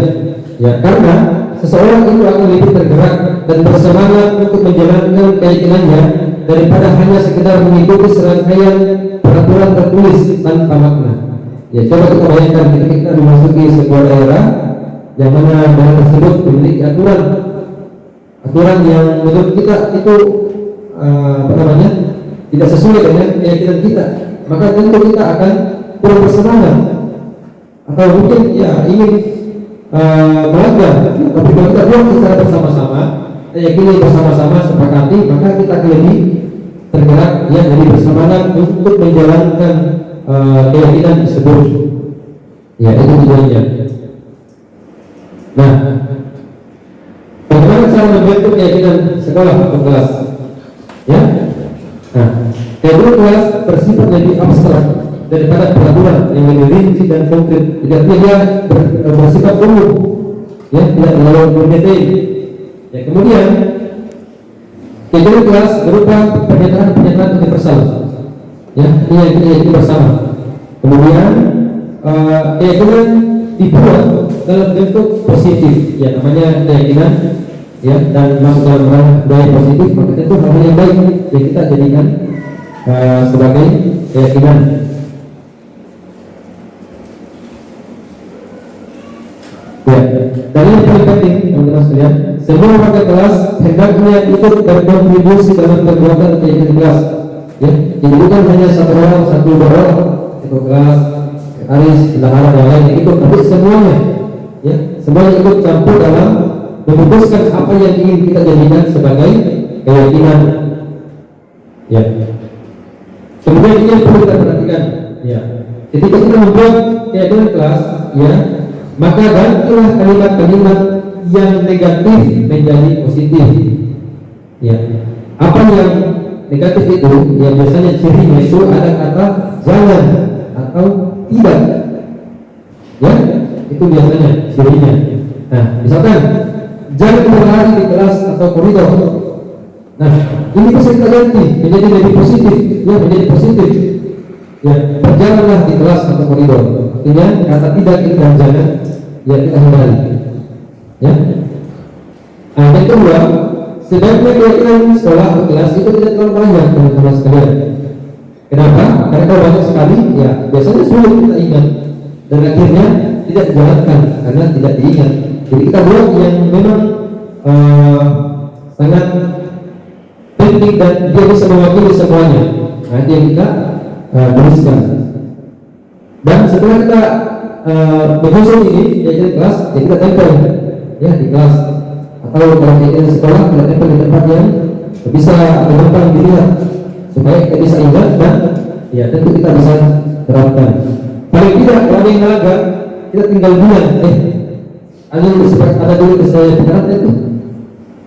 Speaker 4: Ya, karena seseorang itu akan lebih tergerak dan bersemangat untuk menjalankan keyakinannya daripada hanya sekedar mengikuti serangkaian peraturan tertulis tanpa makna. Ya, coba kita bayangkan kita memasuki sebuah daerah yang mana daerah tersebut memiliki aturan yang menurut kita itu tidak sesuai dengan keyakinan kita, maka tentu kita akan kurang bersemangat atau mungkin ya ingin melanggar. Tapi kalau kita buat secara bersama-sama, yakini bersama-sama, sepakati, maka kita akan lebih tergerak, ya, lebih bersemangat untuk menjalankan keyakinan tersebut. Ya, itu tujuannya. Nah, bagaimana cara membentuk keyakinan sekolah atau kelas? Ya, nah, keyakinan kelas bersifat lebih abstrak daripada peraturan yang lebih rinci dan konkret. Tidak dia bersifat umum, ya, tidak terlalu berdetail. Ya, kemudian keyakinan kelas berupa pernyataan universal. Ya, ini yang kita bersama. Kemudian keyakinan dibuat dalam bentuk positif, ya, namanya keyakinan, ya, dan masuk dalam ranah budaya positif, maka itu hal yang baik yang kita jadikan sebagai keyakinan. Ya, dan yang paling penting, teman-teman sekalian, semua warga kelas hendaknya ikut berkontribusi dalam perbuatan keyakinan kelas. Ya, jadi bukan hanya satu dua orang itu kelas, sekretaris, bendahara dan lain yang ikut, tapi semuanya, ya, semuanya ikut campur dalam memutuskan apa yang ingin kita jadikan sebagai keyakinan. Ya. Kemudian ini yang perlu kita perhatikan. Ya. Ketika kita membuat keyakinan kelas, ya, maka gantilah kalimat-kalimat yang negatif menjadi positif. Ya. Apa yang negatif itu, ya, biasanya cirinya itu ada kata jangan atau tidak. Ya, itu biasanya cirinya. Nah, misalkan jangan berlari di kelas atau koridor. Nah, ini bisa kita ganti menjadi lebih positif, ya, menjadi positif. Ya, berjalanlah di kelas atau koridor. Artinya kata tidak kita jangan, ya, kita hindari. Ya. Nah, yang kedua, sebaiknya keyakinan sekolah atau kelas itu tidak terlalu banyak, teman-teman sekalian. Kenapa? Karena kalau banyak sekali, ya, biasanya sulit kita ingat dan akhirnya tidak dijalankan karena tidak diingat. Jadi kita buat yang memang sangat penting dan dia bisa mewakili semuanya. Nah, itu yang kita tuliskan. Dan setelah kita menyusun ini keyakinan kelas, ya kita tempel, ya, di kelas. Atau kalau keyakinan sekolah kita tempel di tempat yang bisa gampang dilihat supaya kita bisa ingat dan, ya, tentu kita bisa terapkan. Paling tidak kalau ada yang melanggar, kita tinggal bilang, ada dulu saya benar itu,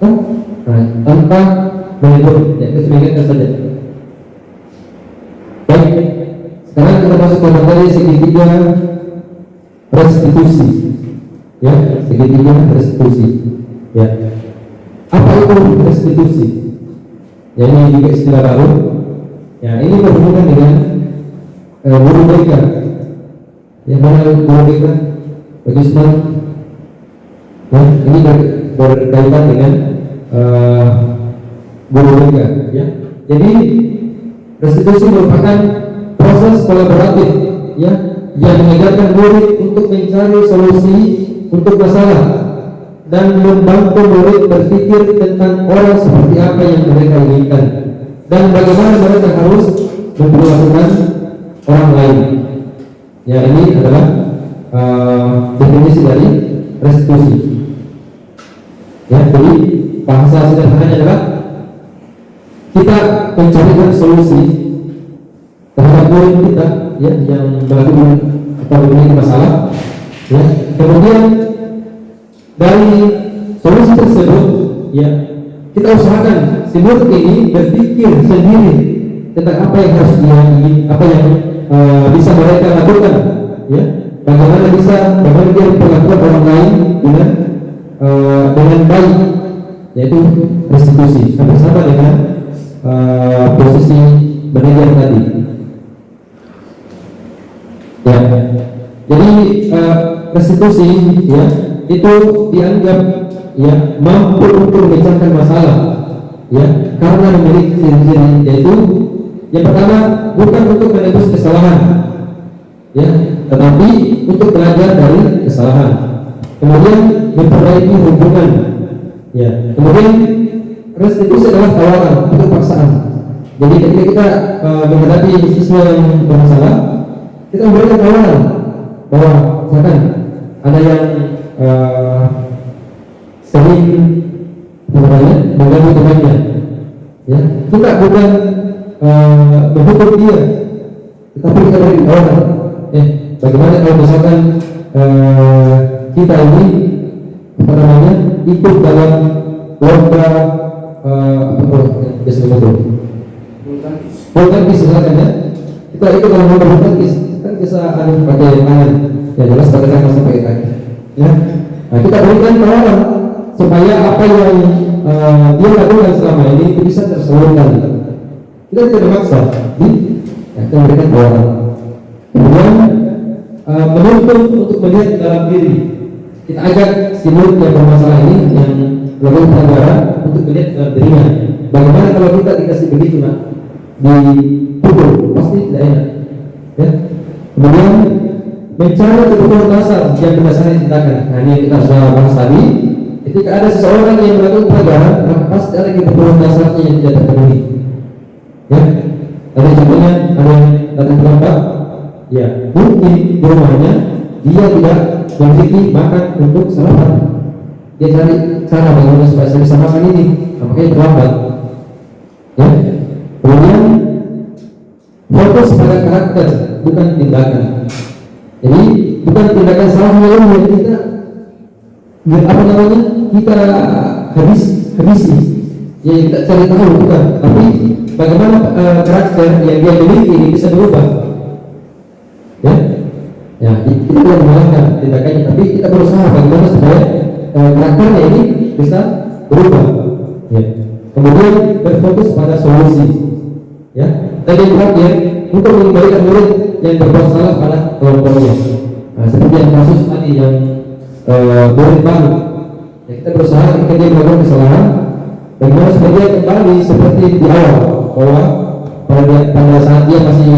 Speaker 4: nah, tanpa menyebut, ya, kita cuma ingatkan saja. Baik, sekarang kita masuk ke materi segitiga restitusi, ya, segitiga restitusi. Ya, apa itu restitusi? Ya, ini juga istilah baru. Ya, ini berhubungan dengan guru BK. Yang mana guru BK? Bagi Islam. Ya, ini berkaitan dengan guru BK. Ya, jadi restitusi merupakan proses kolaboratif, ya, yang mengajarkan murid untuk mencari solusi untuk masalah dan membantu murid berpikir tentang orang seperti apa yang mereka inginkan dan bagaimana mereka harus memperlakukan orang lain. Ya, ini adalah definisi dari restitusi. Ya, jadi bahasa sederhananya adalah kita mencarikan solusi terhadap murid kita, ya, yang melakukan atau memiliki masalah. Ya, kemudian dari solusi tersebut, ya, kita usahakan si murid ini berpikir sendiri tentang apa yang harus dia ingin, apa yang bisa mereka lakukan, ya, bagaimana dia memperlakukan orang lain dengan baik, yaitu restitusi. Hampir sama dengan posisi manajer tadi. Ya, jadi restitusi ya itu dianggap ya mampu untuk memecahkan masalah ya karena memiliki ciri-ciri, yaitu yang pertama bukan untuk menebus kesalahan ya, tetapi untuk belajar dari kesalahan, kemudian memperbaiki hubungan ya, kemudian restitusi adalah tawaran untuk paksaan. Jadi ketika kita menghadapi siswa yang bermasalah, kita memberikan tawaran bahwa misalkan ada yang sering mengganggu temannya ya, kita bukan menghukum dia, tetapi kita beri tawaran, bagaimana kalau misalkan kita ini ikut dalam lomba biasanya bulu tangkis misalkan ya, kita ikut dalam lomba bulu tangkis kan bisa pakai tangan ya, jelas pakai tangan sama pakai kaki ya. Nah, kita berikan tawaran supaya apa yang dia lakukan selama ini itu bisa tersalurkan. Kita tidak memaksa, ya, kita berikan tawaran. Kemudian menuntut untuk melihat ke dalam diri. Kita ajak si murid yang bermasalah ini yang melakukan pelanggaran untuk melihat ke dalam dirinya. Bagaimana kalau kita dikasih begitu nak dipukul, pasti tidak enak ya. Kemudian mencari kebutuhan dasar yang berdasarkan tindakan. Nah, ini kita sudah bahas tadi. Ketika ada seseorang yang melakukan pelanggaran, maka pasti ada kebutuhan dasarnya yang tidak terpenuhi ya. Tadi contohnya ada yang datang terlambat ya, mungkin di rumahnya dia tidak memiliki makan untuk sarapan, dia cari cara bagaimana supaya saya bisa makan ini, makanya terlambat ya. Kemudian fokus pada karakter bukan tindakan. Jadi bukan tindakan salahnya yang kita kita habisi ya, kita cari tahu bukan, tapi bagaimana karakter yang dia miliki ini bisa berubah ya. Ya, kita tidak menyalahkan tindakannya, tapi kita berusaha bagaimana supaya karakternya ini bisa berubah ya. Kemudian berfokus pada solusi ya. Tadi terakhir untuk mengembalikan murid yang berbuat salah pada kelompoknya. Nah, seperti yang kasus tadi yang murid baru ya, kita berusaha ketika dia melakukan kesalahan bagaimana supaya dia kembali seperti di awal, bahwa pada saat dia masih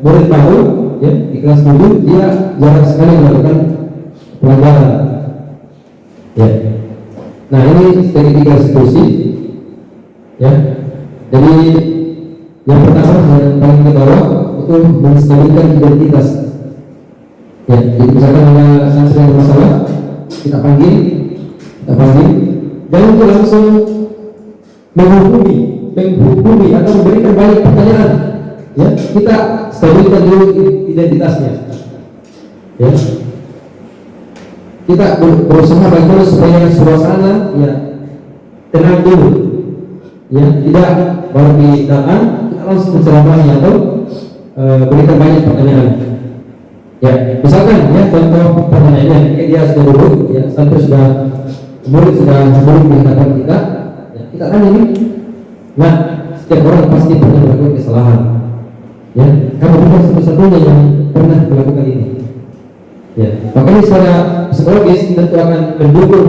Speaker 4: murid baru ya, di kelas 7 dia jarang sekali melakukan pelanggaran ya. Nah, ini teknik restitusi ya. Jadi yang pertama yang paling ke bawah itu menstabilkan identitas ya. Jadi misalkan ada santri yang bermasalah, kita panggil jangan untuk langsung menghubungi atau memberikan banyak pertanyaan ya. Kita stabilkan dulu identitasnya ya. Kita berusaha bagaimana supaya suasana ya tenang dulu ya, tidak baru datang kita langsung menceramahi atau berikan banyak pertanyaan ya. Misalkan ya contoh pertanyaannya, dia sudah duduk ya, sampai murid sudah di hadapan kita ya, kita tanya ini, nah setiap orang pasti pernah melakukan kesalahan ya, kamu bukan satu-satunya yang pernah melakukan ini ya. Makanya secara psikologis tentu akan mendukung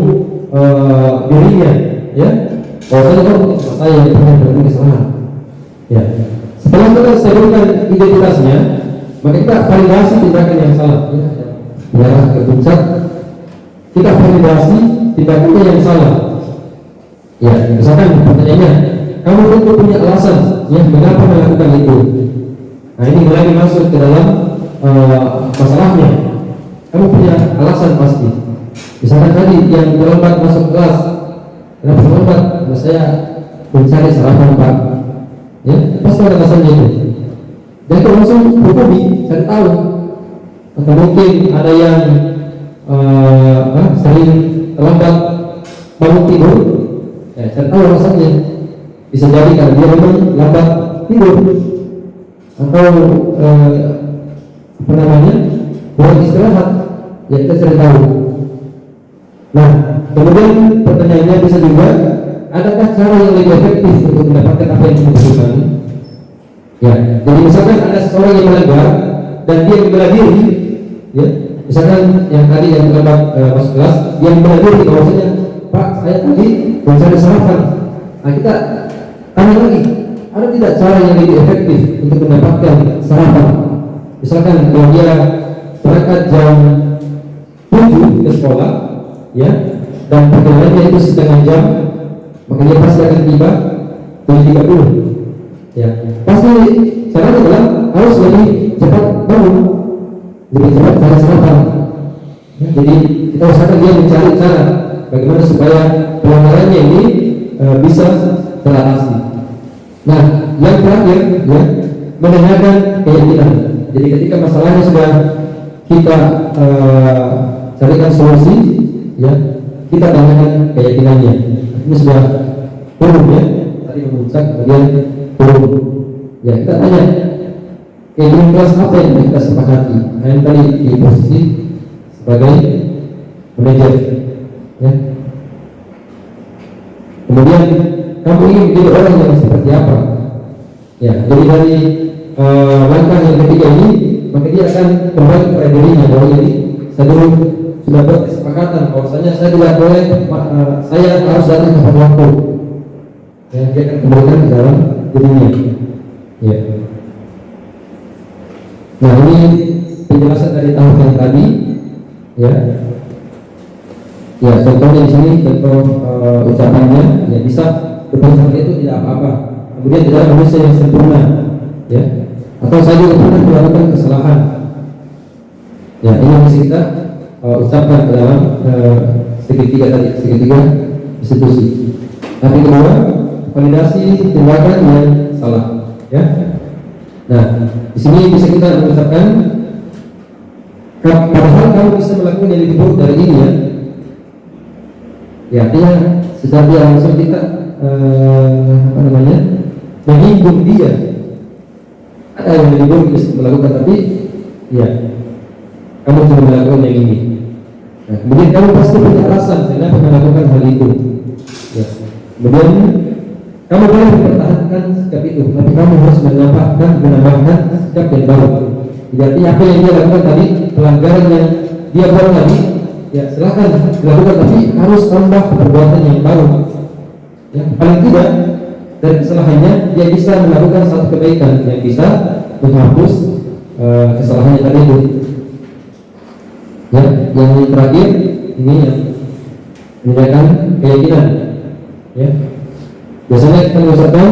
Speaker 4: dirinya ya, bahwasanya saya yang pernah melakukan kesalahan ya. Setelah kita stabilkan identitasnya, maka kita validasi tindakan yang salah ya, ke puncak kita validasi tindakannya yang salah ya. Misalkan pertanyaannya, kamu tentu punya alasan ya mengapa melakukan itu. Nah, ini mulai masuk ke dalam masalahnya. Kamu punya alasan pasti. Misalkan tadi yang terlambat masuk kelas, kenapa terlambat? Karena saya mencari sarapan Pak ya, pasti ada alasannya itu. Jadi kalau langsung hukumi, cari tahu. Atau mungkin ada yang sering terlambat bangun tidur ya, cari tahu alasannya. Bisa jadi karena dia memang lambat tidur, atau kurang istirahat ya, kita cari tahu. Nah, kemudian pertanyaannya bisa juga, adakah cara yang lebih efektif untuk mendapatkan apa yang kita butuhkan ya. Jadi misalkan ada seseorang yang melanggar, dan dia membela diri, ya, misalkan yang tadi yang terlambat masuk kelas, dia membela diri bahwasanya Pak, saya tadi mencari sarapan. Nah, kita tanya lagi, ada tidak cara yang lebih efektif untuk mendapatkan sarapan? Misalkan kalau dia berangkat jam 7 ke sekolah, ya, dan perjalanannya itu setengah jam, maka dia pasti akan tiba 7.30. Ya, pasti caranya adalah harus lebih cepat bangun, lebih cepat cari sarapan. Ya, jadi kita usahakan dia mencari cara bagaimana supaya pelanggarannya ini bisa teratasi. Nah, yang terakhir, ya, mendengarkan keyakinan. Jadi ketika masalahnya sudah kita carikan solusi, ya, kita tanyakan keyakinannya. Ini sudah turun, ya, tadi memuncak kemudian turun. Ya, kita tanya keyakinan kelas apa yang kita sepakati. Nah, yang tadi di posisi sebagai manajer, ya. Kemudian kamu ingin menjadi orang yang seperti apa? Ya, jadi dari langkah yang ketiga ini, maka dia akan kembali kepada dirinya bahwa jadi saya dulu sudah buat kesepakatan bahwasanya saya tidak boleh, saya harus datang tepat waktu. Ya, dia akan kembalikan ke dalam dirinya. Ya. Nah, ini penjelasan dari tahun yang tadi, ya. Ya, contohnya di sini contoh ucapannya, ya, bisa berusaha itu tidak apa-apa. Kemudian tidak ada manusia yang sempurna, ya. Atau saya juga pernah melakukan kesalahan. Ya, ini mesti kita ucapkan ke dalam segitiga tadi, segitiga institusi. Tapi kedua, validasi tindakan yang salah, ya. Nah, di sini bisa kita mengucapkan, padahal kamu bisa melakukan yang lebih buruk dari ini, ya. Ya, artinya secara tidak langsung kita menyinggung dia. Ada yang lebih buruk bisa melakukan, tapi ya kamu cuma melakukan yang ini. Nah, kemudian kamu pasti punya alasan kenapa melakukan hal itu. Ya. Kemudian kamu boleh mempertahankan sikap itu, tapi kamu harus menambahkan sikap yang baru. Jadi apa yang dia lakukan tadi, pelanggaran yang dia buat tadi, ya silakan dilakukan, tapi harus tambah perbuatan yang baru. Ya, paling tidak dari kesalahannya dia bisa melakukan satu kebaikan yang bisa menghapus kesalahannya tadi itu. Ya, yang terakhir ini yang menunjukkan keyakinan. Ya, biasanya kita mengucapkan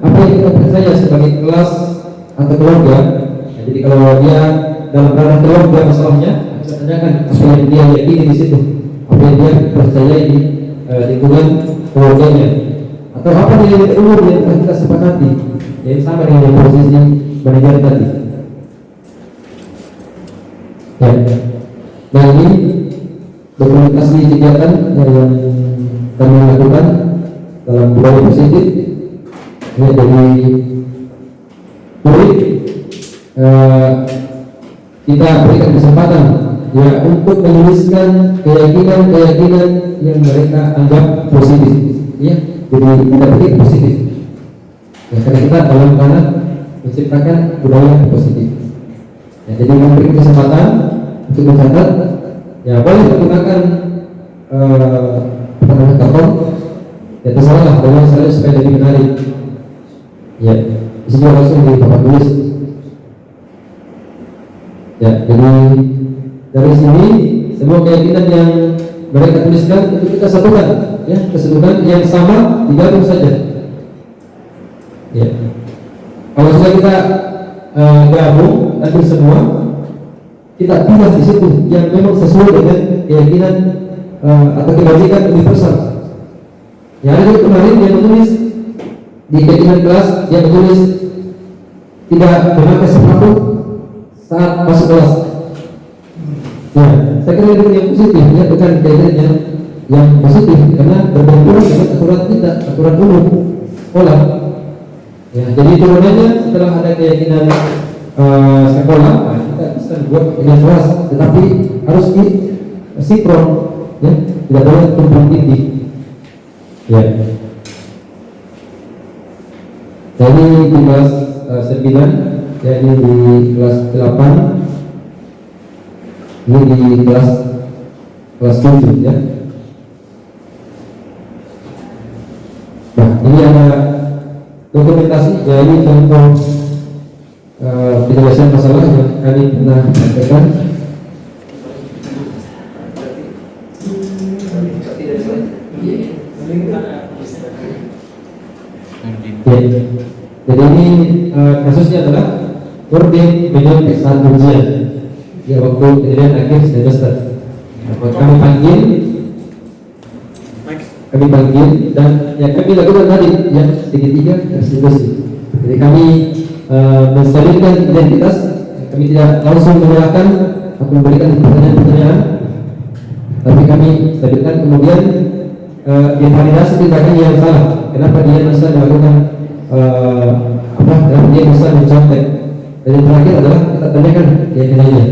Speaker 4: apa yang kita percaya sebagai kelas atau keluarga. Ya, jadi kalau dia dalam ranah keluarga masalahnya, kita tanyakan apa yang dia yakini di situ, apa yang dia percaya di lingkungan keluarganya, atau apa nilai umur yang telah kita sepakati, yang sama dengan posisi manajer tadi. Ya. Nah, ini dokumentasi kegiatan yang kami lakukan dalam budaya positif, ya, dari murid kita berikan kesempatan, ya, untuk menuliskan keyakinan yang mereka anggap positif, ya, jadi kita berikan positif. Ya, karena kita dalam ranah menciptakan budaya positif. Ya, jadi memberi kesempatan untuk mencatat, ya, boleh menggunakan karton, ya terserah kalau saya supaya lebih menarik. Ya, di sini langsung di papan tulis. Ya, jadi dari sini semua keyakinan yang mereka tuliskan itu kita satukan, ya, kesatukan yang sama digabung saja. Ya, kalau sudah kita gabung ambil semua, kita pilih di situ yang memang sesuai dengan keyakinan atau kebajikan universal. Ya, ada kemarin dia menulis di keyakinan kelas, dia menulis tidak memakai sepatu saat masuk kelas. Ya, saya kira itu yang positif, ya, bukan keyakinan yang positif, karena berbenturan dengan aturan kita, aturan umum sekolah. Ya, jadi turunannya setelah ada keyakinan sekolah, kita bisa buat keyakinan kelas, tetapi harus sinkron, ya, tidak boleh tumpang tindih. Ya. Jadi di kelas 9 ya ini di kelas 8, ini di kelas 7 ya. Nah ini ada dokumentasi, ya ini contoh penjelasan masalah yang kami pernah sampaikan. Ya, jadi ini kasusnya adalah Nurdin menyelesaikan ujian ya waktu kejadian akhir semester. Kami panggil dan ya kami lakukan tadi ya segitiga restitusi. Jadi kami menstabilkan identitas, kami tidak langsung menyerahkan atau memberikan pertanyaan-pertanyaan, tapi kami stabilkan, kemudian divalidasi tindakan yang salah. Kenapa dia bisa melakukan kenapa dia bisa mencontek. Dan yang terakhir adalah kita tanyakan keyakinannya.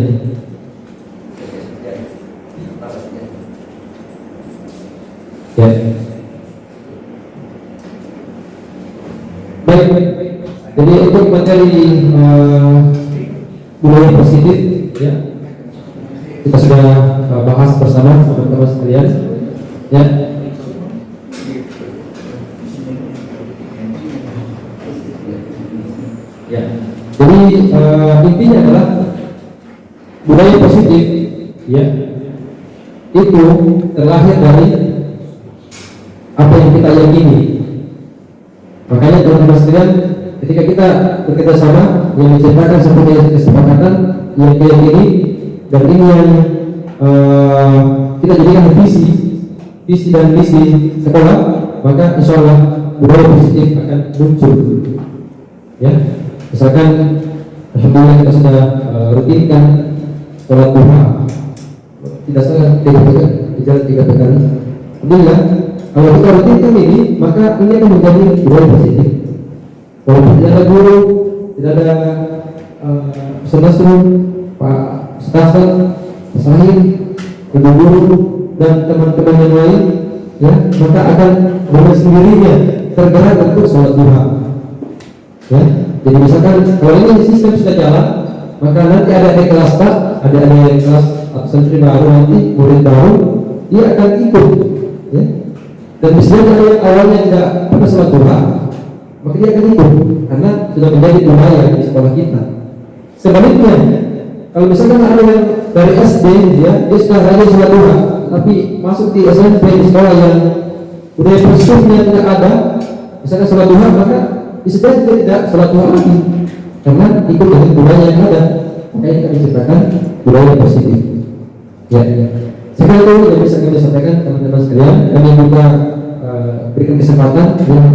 Speaker 4: Ya. Baik. Jadi untuk materi budaya positif ya kita sudah bahas bersama teman-teman sekalian ya. Ya. Jadi intinya adalah budaya positif ya itu terlahir dari apa yang kita yakini. Makanya teman-teman sekalian, ketika kita bekerja sama yang menciptakan seperti kesepakatan yang diyakini, dan ini yang kita jadikan visi dan misi sekolah, maka insya Allah budaya positif akan muncul. Ya, misalkan alhamdulillah kita sudah rutinkan sholat duha, tidak salah 3 kali. Alhamdulillah, kalau kita rutinkan ini, maka ini akan menjadi budaya positif. Walaupun tidak ada guru, tidak ada Ustaz Pak Ustaz, Sahih, ibu guru dan teman-teman yang lain, ya, maka akan dengan sendirinya tergerak untuk sholat duha. Ya, jadi misalkan kalau ini sistem sudah jalan, maka nanti ada kelas Pak, ada kelas atau santri baru nanti murid baru, dia akan ikut, ya. Dan misalnya ada yang awalnya tidak pernah sholat duha, maka dia akan ikut karena sudah menjadi budaya di sekolah kita. Sebaliknya, kalau misalkan ada yang dari SD dia sudah rajin sholat duha, tapi masuk di SMP di sekolah yang budaya positifnya tidak ada, misalkan sholat duha, maka disebut dia tidak sholat duha lagi karena ikut dengan budaya yang ada. Makanya kita menciptakan budaya positif. Ya. Sekarang itu yang bisa kami sampaikan teman-teman sekalian. Kami juga berikan kesempatan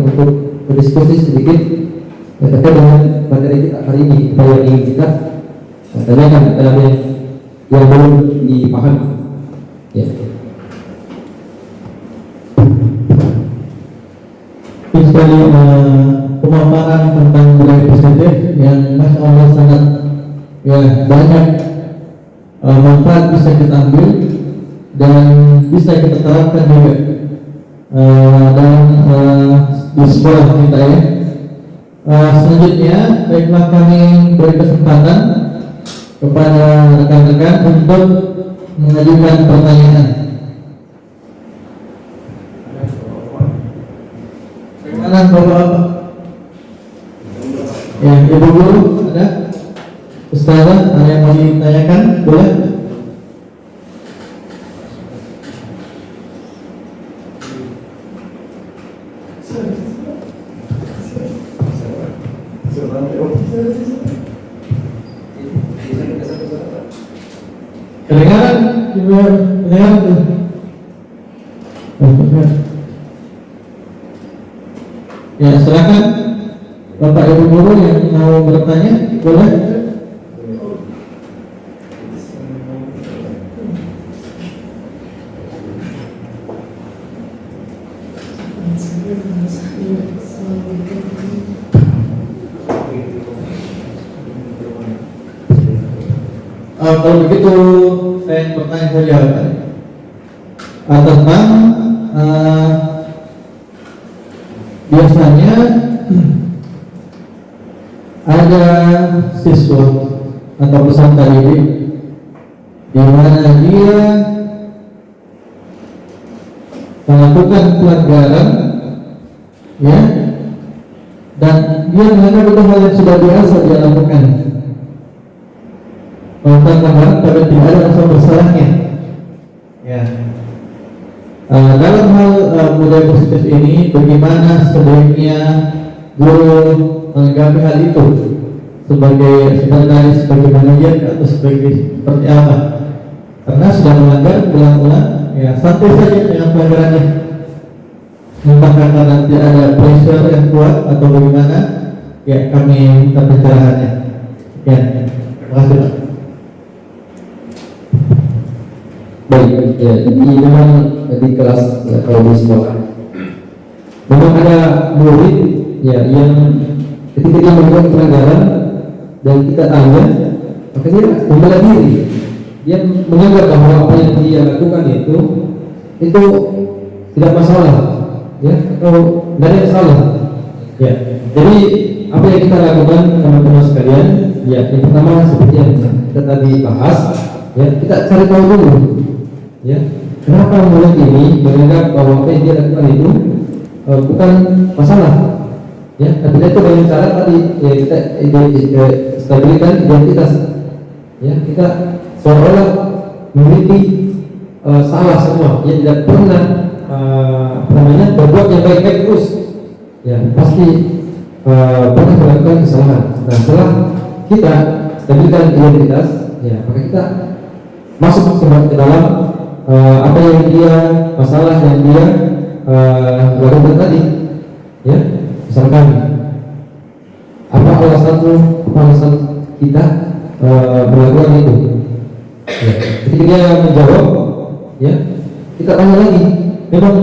Speaker 4: untuk berdiskusi sedikit terkait dengan materi kita hari ini, apa yang ingin kita tanyakan ada yang belum dipahami. Ya.
Speaker 8: Sekali pemaparan tentang budaya positif yang masya Allah sangat ya banyak manfaat bisa kita ambil dan bisa kita terapkan juga dalam di sekolah kita ya. Selanjutnya baiklah kami beri kesempatan kepada rekan-rekan untuk mengajukan pertanyaan. Bagaimana Bapak? Ya, Ibu Guru ada? Ustazah, ada yang mau ditanyakan? Boleh? Kedengaran? Kedengaran tuh? Ya, silakan Bapak Ibu Guru yang mau bertanya, boleh? Kalau begitu saya bertanya saja tentang biasanya ada siswa atau peserta didik di mana dia melakukan pelanggaran, ya, dan dia menganggap itu hal yang sudah biasa dia lakukan, melakukan pelanggaran tapi tidak ada rasa bersalahnya, ya. Dalam hal budaya positif ini, bagaimana sebaiknya guru menanggapi hal itu sebagai manajer atau sebagai seperti apa? Karena sudah melanggar ulang-ulang, ya santai saja dengan pelanggarannya. Entah karena nanti ada pressure yang kuat atau bagaimana, ya kami minta pencerahannya. Ya, terima kasih Pak.
Speaker 2: Baik, ya, jadi memang di kelas ya, kalau di sekolah memang ada murid ya yang ketika dia melakukan pelanggaran dan kita tanya, maka dia membela diri. Dia menganggap bahwa apa yang dia lakukan itu tidak masalah, ya, atau tidak ada yang salah. Ya, jadi apa yang kita lakukan teman-teman sekalian, ya, yang pertama seperti yang kita tadi bahas, ya, kita cari tahu dulu. Ya, kenapa murid ini menganggap bahwa apa yang dia lakukan itu bukan masalah? Ya, tapi itu dengan cara tadi ya, kita stabilikan identitas. Ya, kita seolah-olah memiliki salah semua. Ya, tidak pernah berbuat yang baik-baik terus. Ya, pasti pernah melakukan kesalahan. Nah, setelah kita stabilikan identitas, ya, maka kita masuk ke dalam apa yang dia masalah yang dia lakukan tadi, ya, misalkan apa alasan kita melakukan itu, ya. Ketika dia menjawab, ya, kita tanya lagi, memang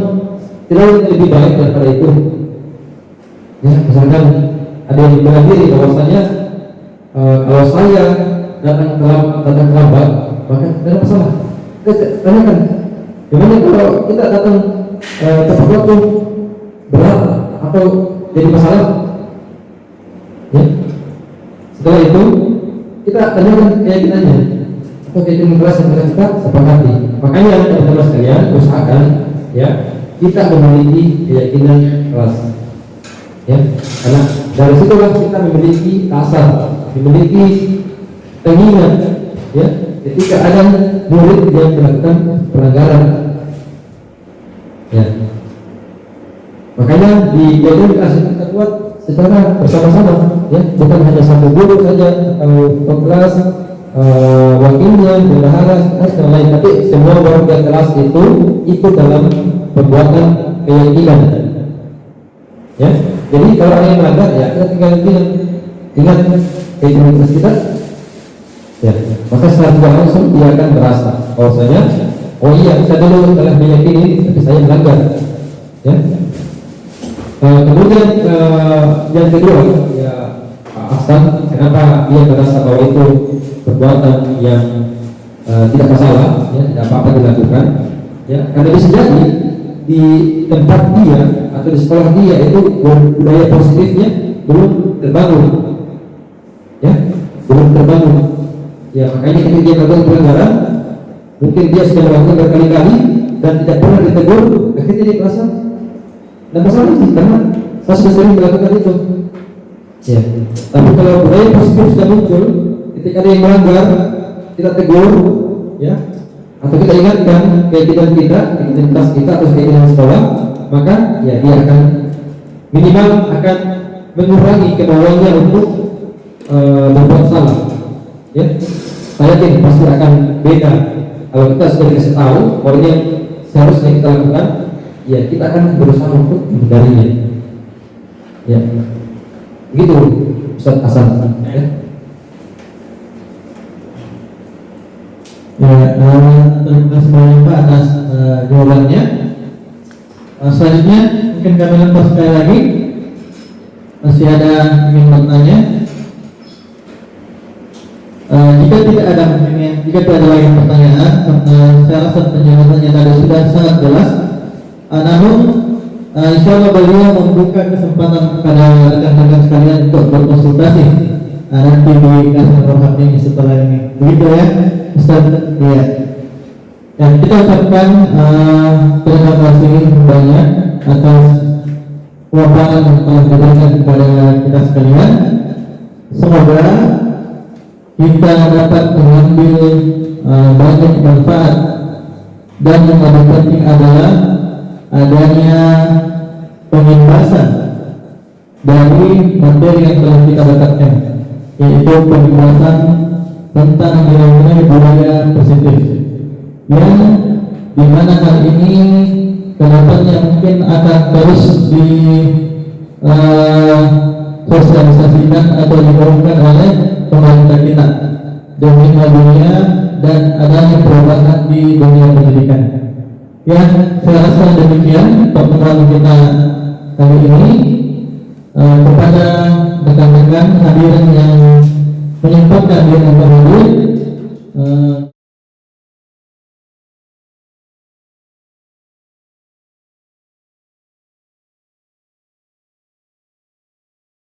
Speaker 2: tidak ada lebih baik daripada itu, ya, misalkan ada yang bela diri bahwasanya kalau saya datang terlambat maka tidak ada masalah. Kita tanyakan, gimana kalau kita datang tepat waktu, berat atau jadi masalah? Ya. Setelah itu kita tanyakan keyakinannya atau keyakinan kelas yang kita sepakati. Makanya teman-teman sekalian usahakan, ya, kita memiliki keyakinan kelas, ya, karena dari situlah kita memiliki dasar, memiliki pengingat, ya, ketika ada murid yang melakukan pelanggaran, ya. Makanya di keyakinan kelas kita buat secara bersama-sama, ya, bukan hanya satu guru saja atau kelas wakilnya, bendahara, dan lain, tapi semua warga kelas itu ikut dalam perbuatan keyakinan, ya. Jadi kalau ada yang melanggar, ya kita tinggal ingat keyakinan kelas kita, ya, maka secara tidak langsung dia akan merasa bahwasanya, oh iya, saya dulu telah meyakini tapi saya melanggar, ya. Kemudian yang kedua, ya, Pak Ahsan, kenapa dia merasa bahwa itu perbuatan yang tidak masalah, ya, tidak apa-apa dilakukan, ya, karena bisa jadi di tempat dia atau di sekolah dia itu budaya positifnya belum terbangun, ya, belum terbangun, ya. Makanya ketika dia melakukan pelanggaran, mungkin dia sudah melakukan berkali-kali dan tidak pernah ditegur, akhirnya dia merasa dan masalah sih, karena saya sudah sering melakukan itu, ya. Tapi kalau budaya positif sudah muncul, ketika ada yang melanggar, kita tegur, ya, atau kita ingatkan keyakinan kita, identitas kita atau keyakinan sekolah, maka ya dia akan minimal akan mengurangi kemauannya untuk berbuat salah, ya. Saya yakin pasti akan beda kalau kita sudah dikasih tahu bahwa ini yang seharusnya kita lakukan, ya kita akan berusaha untuk menghindarinya, ya. Begitu Ustaz Hasan, ya.
Speaker 8: Ya, terima kasih banyak Pak atas jawabannya. Selanjutnya mungkin kami lempar sekali lagi, masih ada yang ingin bertanya. Jika tidak ada lagi pertanyaan, saya rasa penjelasannya tadi sudah sangat jelas. Namun insya Allah beliau membuka kesempatan kepada rekan-rekan sekalian untuk berkonsultasi nanti dikasih rohab ini setelah ini. Begitu ya, Ustaz. Iya. Ya, kita ucapkan terima kasih banyak atas wawasan yang telah diberikan kepada kita sekalian. Semoga kita dapat mengambil banyak manfaat, dan yang lebih penting adalah adanya pembebasan dari materi yang telah kita dapatkan, yaitu pembebasan tentang nilai-nilai budaya positif, yang dimana hal ini kedepannya mungkin akan terus di sosialisasikan atau digaungkan oleh pemerintah kita demi dunia dan adanya perubahan di dunia pendidikan. Ya, saya rasa demikian pertemuan kita kali ini. Kepada rekan-rekan hadirin yang menyempatkan diri untuk hadir,